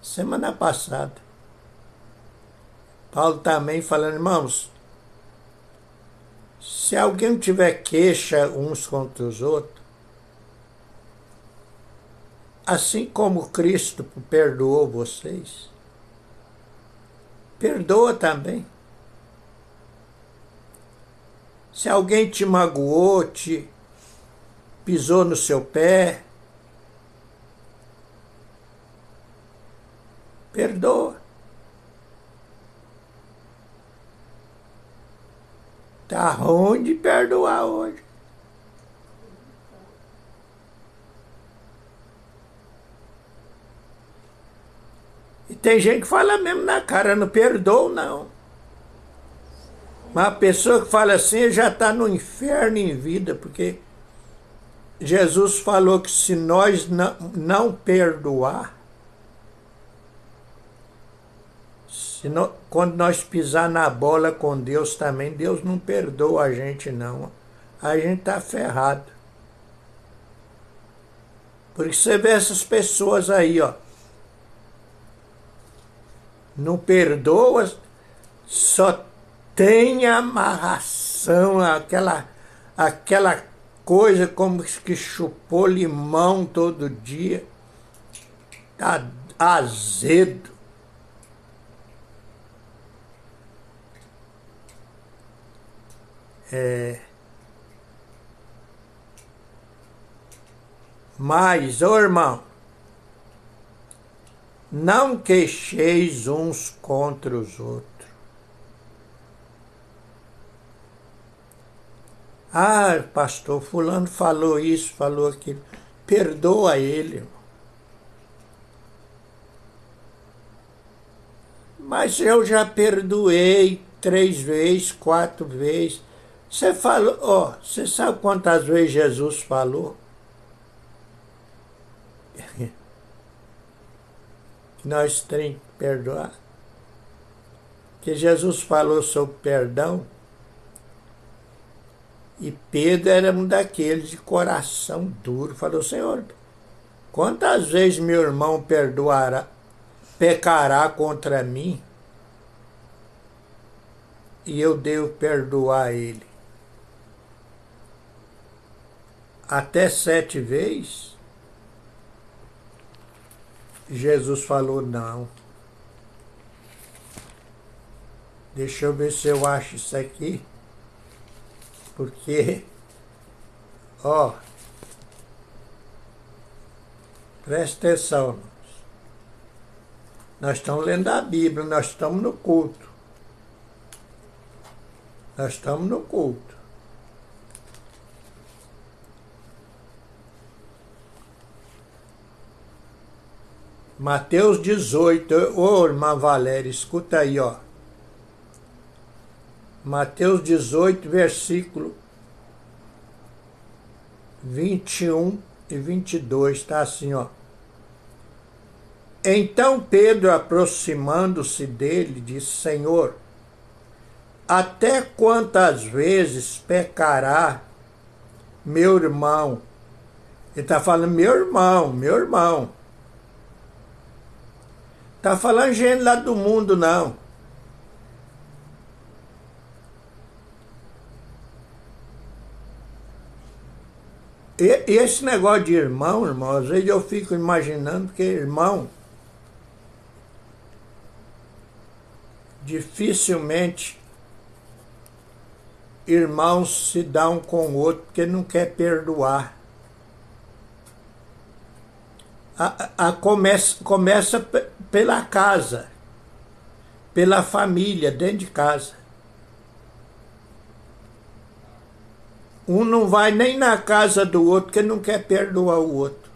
[SPEAKER 1] semana passada. Paulo também falando, irmãos, se alguém tiver queixa uns contra os outros, assim como Cristo perdoou vocês, perdoa também. Se alguém te magoou, te pisou no seu pé, perdoa. Tá ruim de perdoar hoje. E tem gente que fala mesmo na cara, não perdoa não. Mas a pessoa que fala assim já está no inferno em vida, porque Jesus falou que se nós não perdoar, quando nós pisar na bola com Deus também, Deus não perdoa a gente não. A gente está ferrado. Por isso você vê essas pessoas aí, ó. Não perdoa, só tem amarração, aquela coisa como que chupou limão todo dia. Tá azedo. Mas, ô irmão, não queixeis uns contra os outros. Ah, pastor, fulano falou isso, falou aquilo. Perdoa ele, irmão. Mas eu já perdoei 3 vezes, 4 vezes. Você falou, ó, você sabe quantas vezes Jesus falou? Que nós temos que perdoar. Que Jesus falou sobre perdão. E Pedro era um daqueles de coração duro. Falou: Senhor, quantas vezes meu irmão pecará contra mim e eu devo perdoar ele? Até 7 vezes? Jesus falou: não. Deixa eu ver se eu acho isso aqui. Porque, ó, presta atenção, irmãos. Nós estamos lendo a Bíblia, nós estamos no culto. Nós estamos no culto. Mateus 18, ô irmã Valéria, escuta aí, ó. Mateus 18, versículo 21 e 22, tá assim, ó. Então Pedro, aproximando-se dele, disse: Senhor, até quantas vezes pecará meu irmão? Ele está falando meu irmão, meu irmão. Está falando gente lá do mundo, não. E esse negócio de irmão, às vezes eu fico imaginando que irmão dificilmente irmãos se dão com o outro porque não quer perdoar. Começa pela casa, pela família, dentro de casa. Um não vai nem na casa do outro porque não quer perdoar o outro.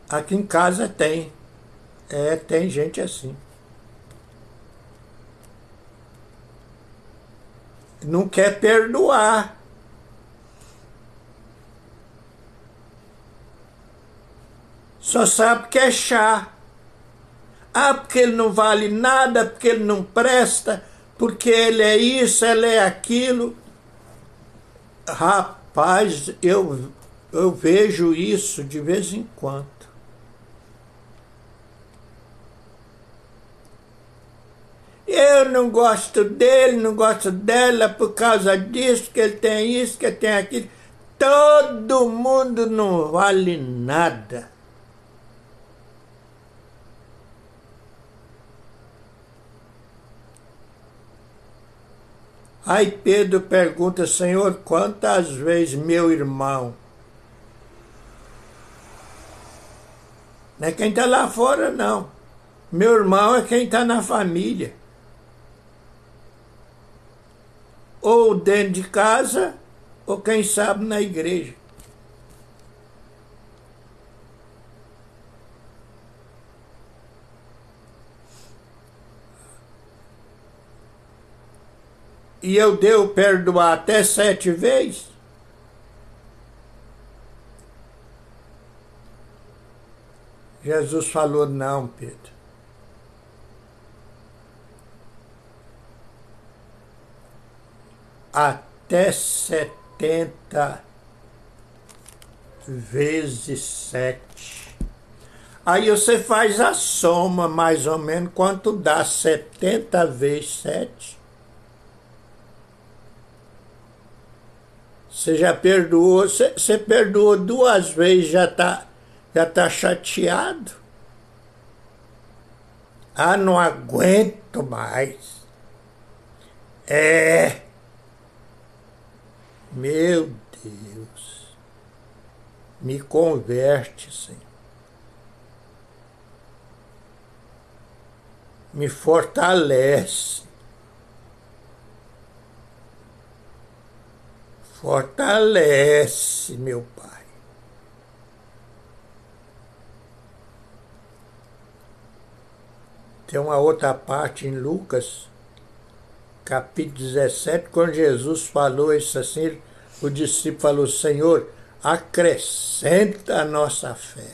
[SPEAKER 1] Aqui em casa tem. Tem gente assim. Não quer perdoar. Só sabe que é chá. Ah, porque ele não vale nada, porque ele não presta, porque ele é isso, ele é aquilo. Rapaz, eu vejo isso de vez em quando. Eu não gosto dele, não gosto dela por causa disso, que ele tem isso, que ele tem aquilo. Todo mundo não vale nada. Aí Pedro pergunta: Senhor, quantas vezes meu irmão? Não é quem está lá fora, não. Meu irmão é quem está na família. Ou dentro de casa, ou quem sabe na igreja. E eu devo perdoar até 7 vezes? Jesus falou: não, Pedro. Até 70 vezes 7. Aí você faz a soma, mais ou menos, quanto dá 70 vezes 7. Você já perdoou, você perdoou 2 vezes, já tá chateado. Ah, não aguento mais. Meu Deus, me converte, Senhor. Me fortalece. Fortalece, meu Pai. Tem uma outra parte em Lucas, capítulo 17, quando Jesus falou isso assim, o discípulo falou: Senhor, acrescenta a nossa fé.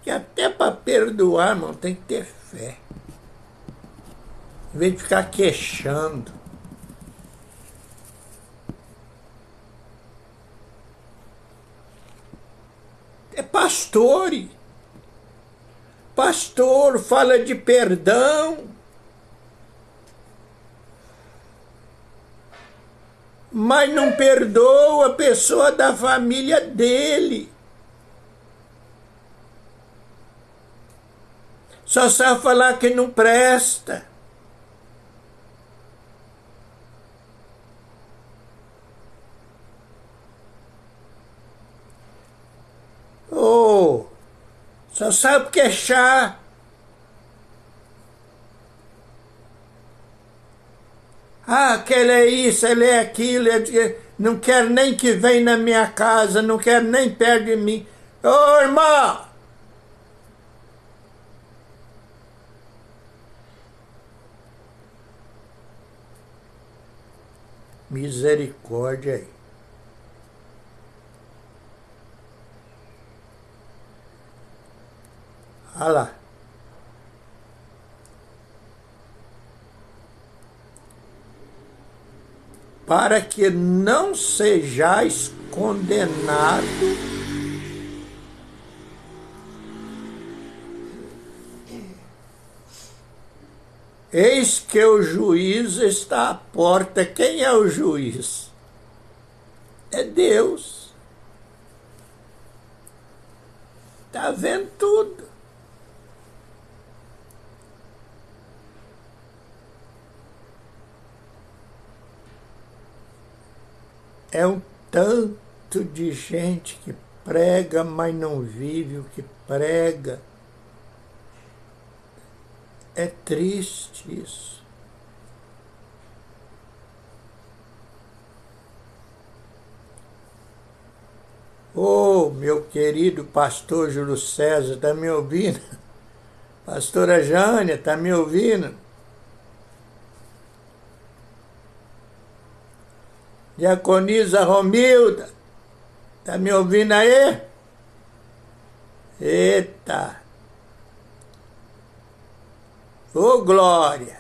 [SPEAKER 1] Que até para perdoar, irmão, tem que ter fé. fé. Em vez de ficar queixando. É pastor. Pastor fala de perdão. Mas não perdoa a pessoa da família dele. Só sabe falar que não presta. Oh, só sabe queixar. Ah, aquele é isso, ele é aquilo, não quer nem que venha na minha casa, não quer nem perto de mim. Ô, irmão! Misericórdia aí. Olha lá. Para que não sejais condenados eis que o juiz está à porta. Quem é o juiz? É Deus. Está vendo tudo. É um tanto de gente que prega, mas não vive o que prega. É triste isso. Ô, meu querido pastor Júlio César, está me ouvindo? Pastora Jânia, está me ouvindo? Diaconisa Romilda, está me ouvindo aí? Eita! Ô, Glória!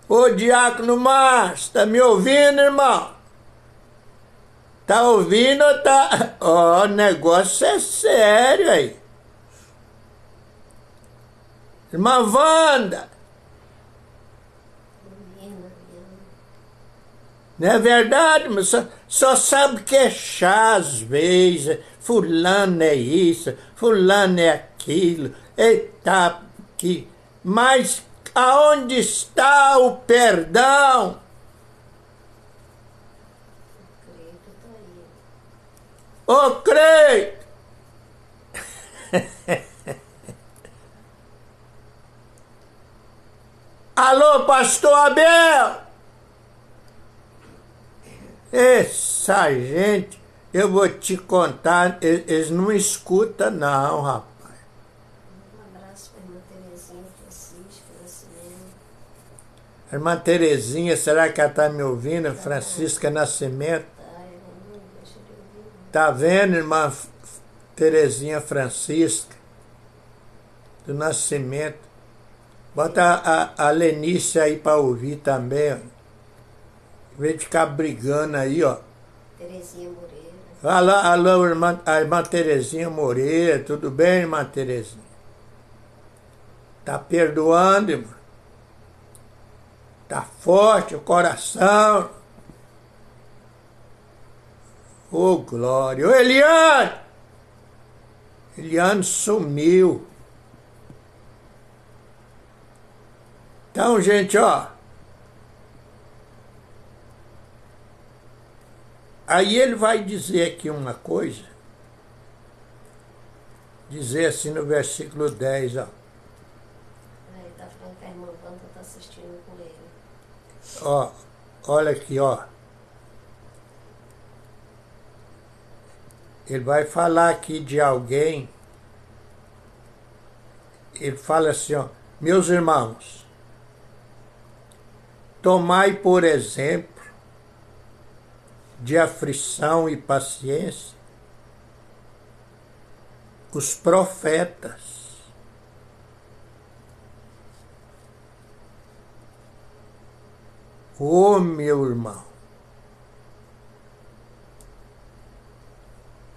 [SPEAKER 1] Ô, Diácono Márcio, está me ouvindo, irmão? Tá ouvindo ou tá... Ó, o negócio é sério aí. Irmã Wanda. Não é verdade? Mas só sabe queixar às vezes. Fulano é isso, fulano é aquilo. Eita, que... Mas aonde está o perdão? Ô, creio! Alô, pastor Abel! Essa gente, eu vou te contar, eles não escutam não, rapaz.
[SPEAKER 2] Um abraço para a irmã Terezinha Francisca Nascimento.
[SPEAKER 1] Irmã Terezinha, será que ela está me ouvindo? Francisca Nascimento. Tá vendo, irmã Terezinha Francisca do Nascimento? Bota a Lenice aí para ouvir também, ó. Em vez de ficar brigando aí, ó.
[SPEAKER 2] Terezinha Moreira.
[SPEAKER 1] Alô, a irmã Terezinha Moreira, tudo bem, irmã Terezinha? Tá perdoando, irmã? Tá forte o coração? Ô, glória! Ô, Eliane! Eliane sumiu. Então, gente, ó. Aí ele vai dizer aqui uma coisa. Dizer assim no versículo 10, ó.
[SPEAKER 2] Ele tá falando que a irmã Wanda tá assistindo com ele.
[SPEAKER 1] Ó, olha aqui, ó. Ele vai falar aqui de alguém. Ele fala assim, ó. Meus irmãos, tomai por exemplo de aflição e paciência os profetas Ô, meu irmão,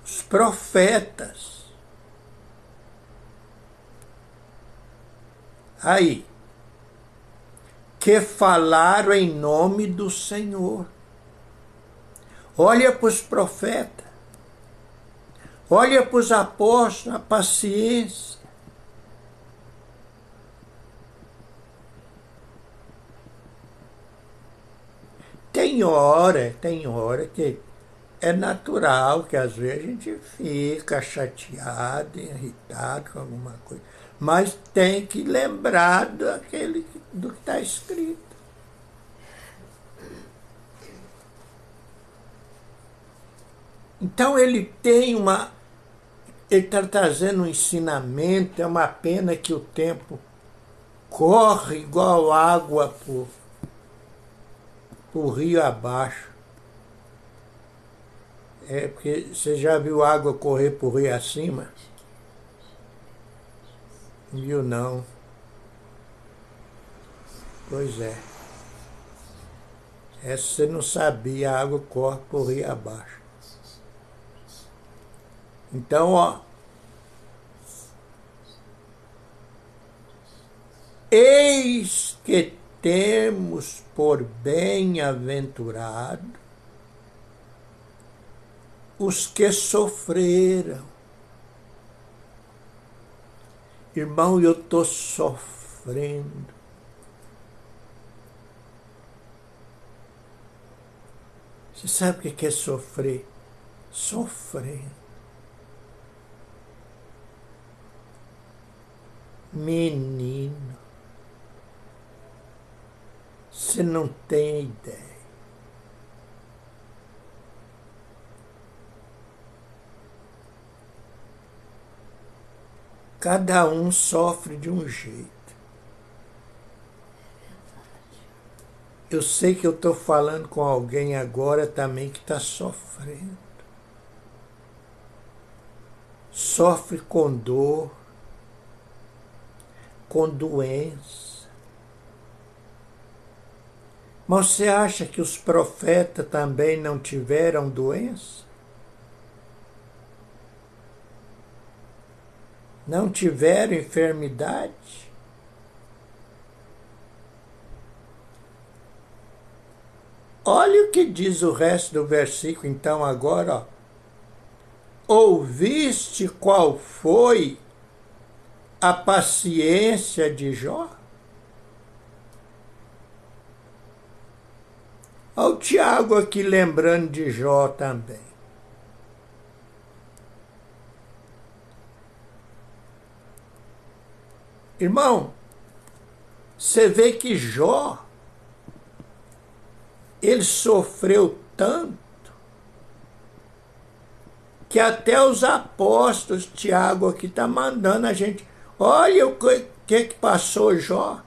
[SPEAKER 1] os profetas, aí, que falaram em nome do Senhor. Olha para os profetas, olha para os apóstolos, a paciência. Tem hora que é natural que às vezes a gente fica chateado, irritado com alguma coisa, mas tem que lembrar do que está escrito. Então ele está trazendo um ensinamento. É uma pena que o tempo corre igual água por rio abaixo. É porque você já viu água correr por rio acima? Viu não? Pois é. Essa você não sabia, a água corre por rio abaixo. Então, ó. Eis que temos por bem-aventurado os que sofreram. Irmão, eu estou sofrendo. Você sabe o que é sofrer? Sofrendo. Menino, você não tem ideia. Cada um sofre de um jeito. Eu sei que eu estou falando com alguém agora também que está sofrendo. Sofre com dor, com doença. Mas você acha que os profetas também não tiveram doença? Não tiveram enfermidade? Olha o que diz o resto do versículo, então, agora. Ó. Ouviste qual foi a paciência de Jó? Olha o Tiago aqui lembrando de Jó também. Irmão, você vê que Jó, ele sofreu tanto que até os apóstolos, Tiago aqui está mandando a gente, olha o que passou Jó.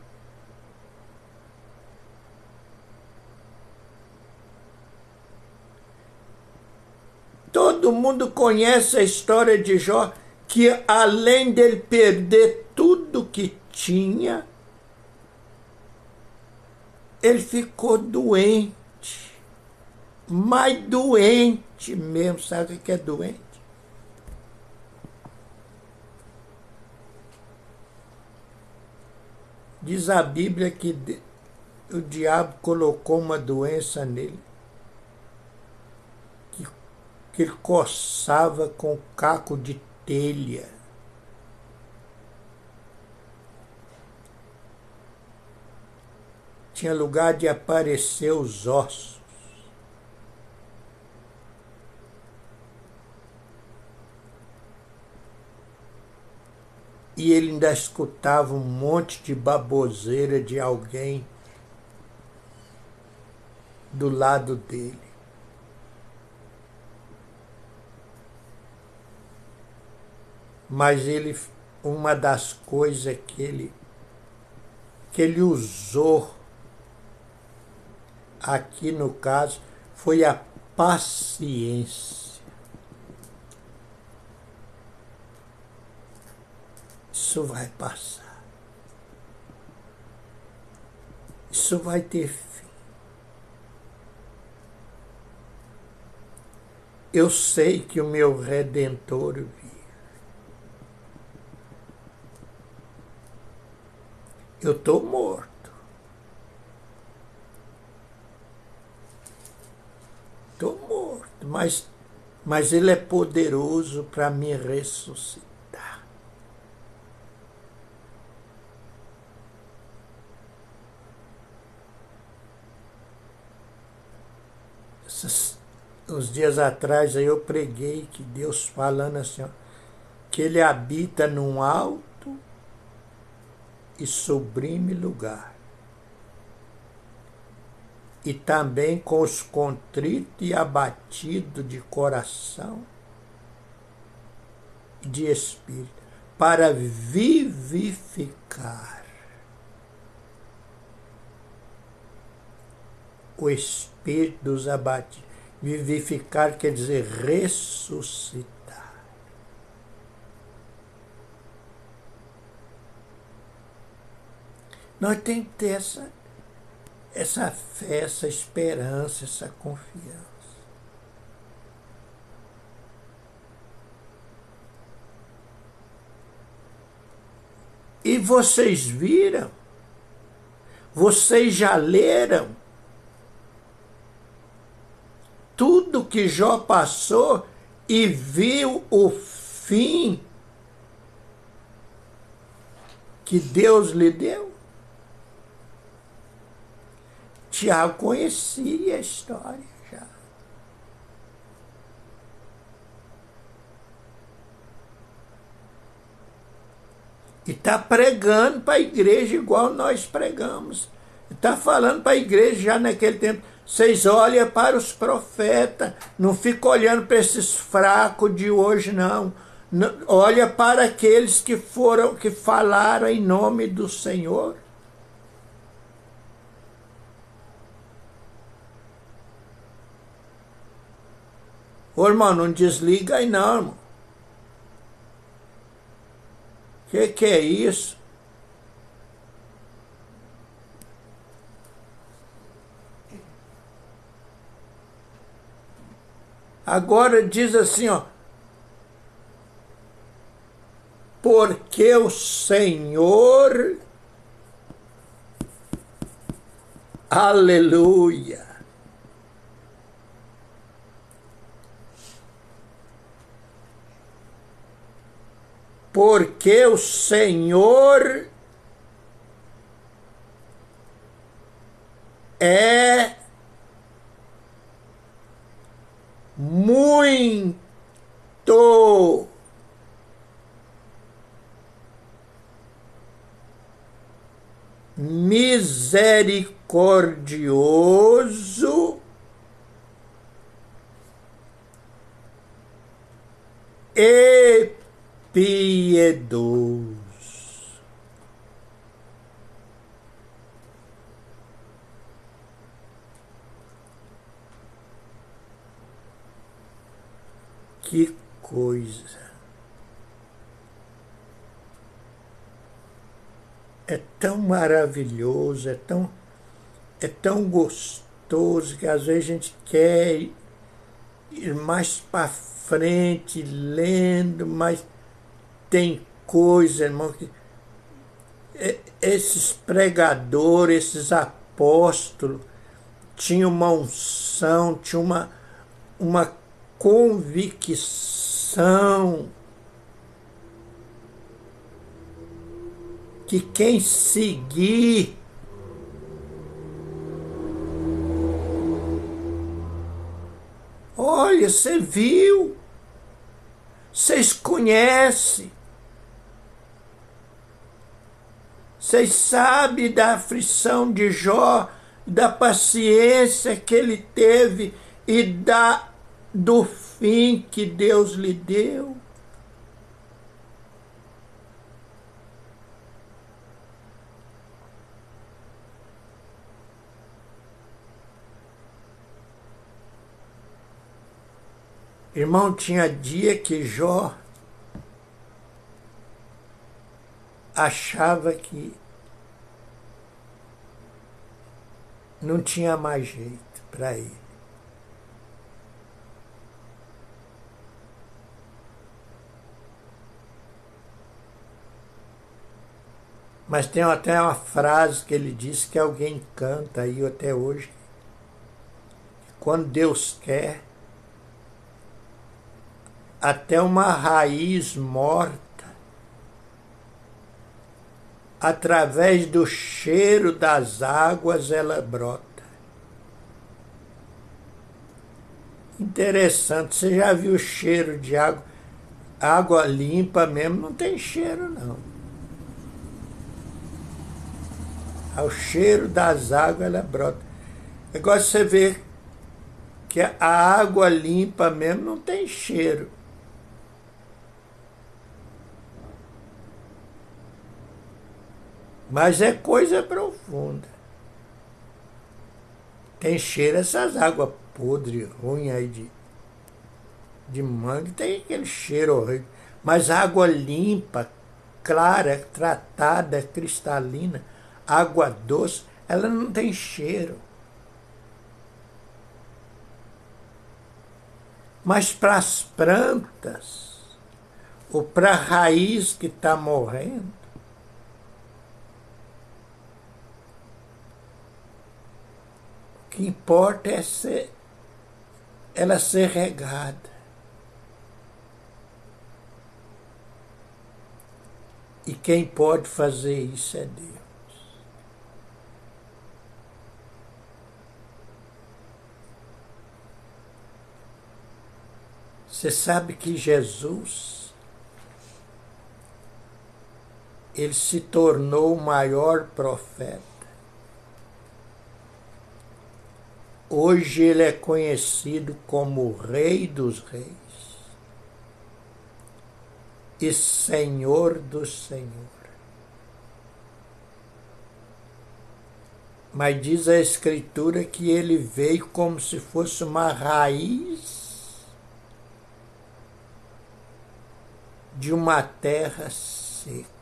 [SPEAKER 1] Todo mundo conhece a história de Jó, que além dele perder tudo que tinha, ele ficou doente, mas doente mesmo. Sabe o que é doente? Diz a Bíblia que o diabo colocou uma doença nele, que ele coçava com caco de telha. Tinha lugar de aparecer os ossos. E ele ainda escutava um monte de baboseira de alguém do lado dele. Mas uma das coisas que ele usou aqui no caso foi a paciência. Isso vai passar. Isso vai ter fim. eu sei que o meu Redentor vive. Eu estou morto. Estou morto, mas Ele é poderoso para me ressuscitar. Uns dias atrás aí eu preguei que Deus falando assim, ó, que Ele habita num alto e sublime lugar. E também com os contritos e abatidos de coração e de espírito, para vivificar o espírito dos abatidos. Vivificar quer dizer ressuscitar. Nós temos que ter essa fé, essa esperança, essa confiança. E vocês viram? Vocês já leram tudo que Jó passou e viu o fim que Deus lhe deu? Tiago conhecia a história já. E está pregando para a igreja igual nós pregamos. Está falando para a igreja já naquele tempo. Vocês olham para os profetas, não fica olhando para esses fracos de hoje, não. Olha para aqueles que falaram em nome do Senhor. Ô irmão, não desliga aí não, irmão. Que é isso? Agora diz assim, ó. Porque o Senhor, aleluia, porque o Senhor é muito misericordioso e piedoso. Que coisa! É tão maravilhoso, é tão gostoso que às vezes a gente quer ir mais para frente, lendo, mas tem coisa, irmão, que esses pregadores, esses apóstolos, tinham uma unção, tinham uma convicção que quem seguir olha, você viu, vocês conhecem, vocês sabem da aflição de Jó, da paciência que ele teve e do fim que Deus lhe deu. Irmão, tinha dia que Jó achava que não tinha mais jeito para ele. Mas tem até uma frase que ele diz que alguém canta aí até hoje. Quando Deus quer, até uma raiz morta, através do cheiro das águas, ela brota. Interessante, você já viu o cheiro de água? Água limpa mesmo não tem cheiro, não. Ao cheiro das águas, ela brota. Agora você vê que a água limpa mesmo não tem cheiro. Mas é coisa profunda. Tem cheiro essas águas podres, ruins aí de mangue, tem aquele cheiro horrível. Mas água limpa, clara, tratada, cristalina, água doce, ela não tem cheiro. Mas para as plantas, ou para a raiz que está morrendo, o que importa é ela ser regada. E quem pode fazer isso é Deus. Você sabe que Jesus, ele se tornou o maior profeta. Hoje ele é conhecido como o Rei dos Reis e Senhor do Senhor. Mas diz a Escritura que ele veio como se fosse uma raiz de uma terra seca.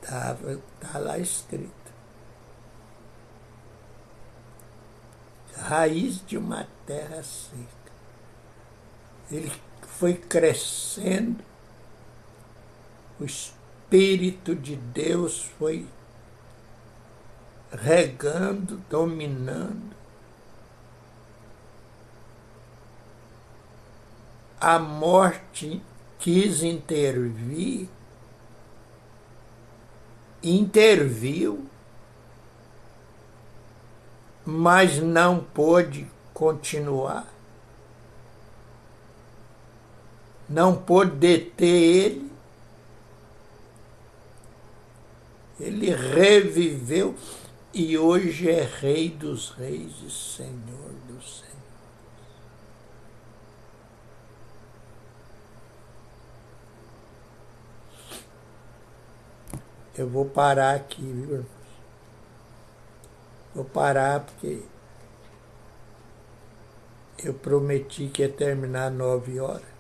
[SPEAKER 1] Está lá escrito. Raiz de uma terra seca. Ele foi crescendo, o Espírito de Deus foi regando, dominando. A morte quis intervir, interviu, mas não pôde continuar. Não pôde deter ele. Ele reviveu e hoje é Rei dos Reis e Senhor dos Senhores. Eu vou parar aqui, viu, irmãos? Vou parar porque eu prometi que ia terminar 9 horas.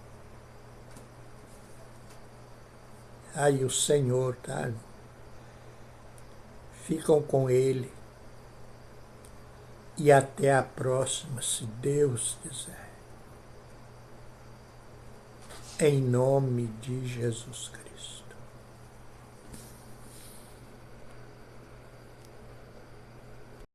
[SPEAKER 1] Aí o Senhor, tá? Ficam com Ele. E até a próxima, se Deus quiser. Em nome de Jesus Cristo.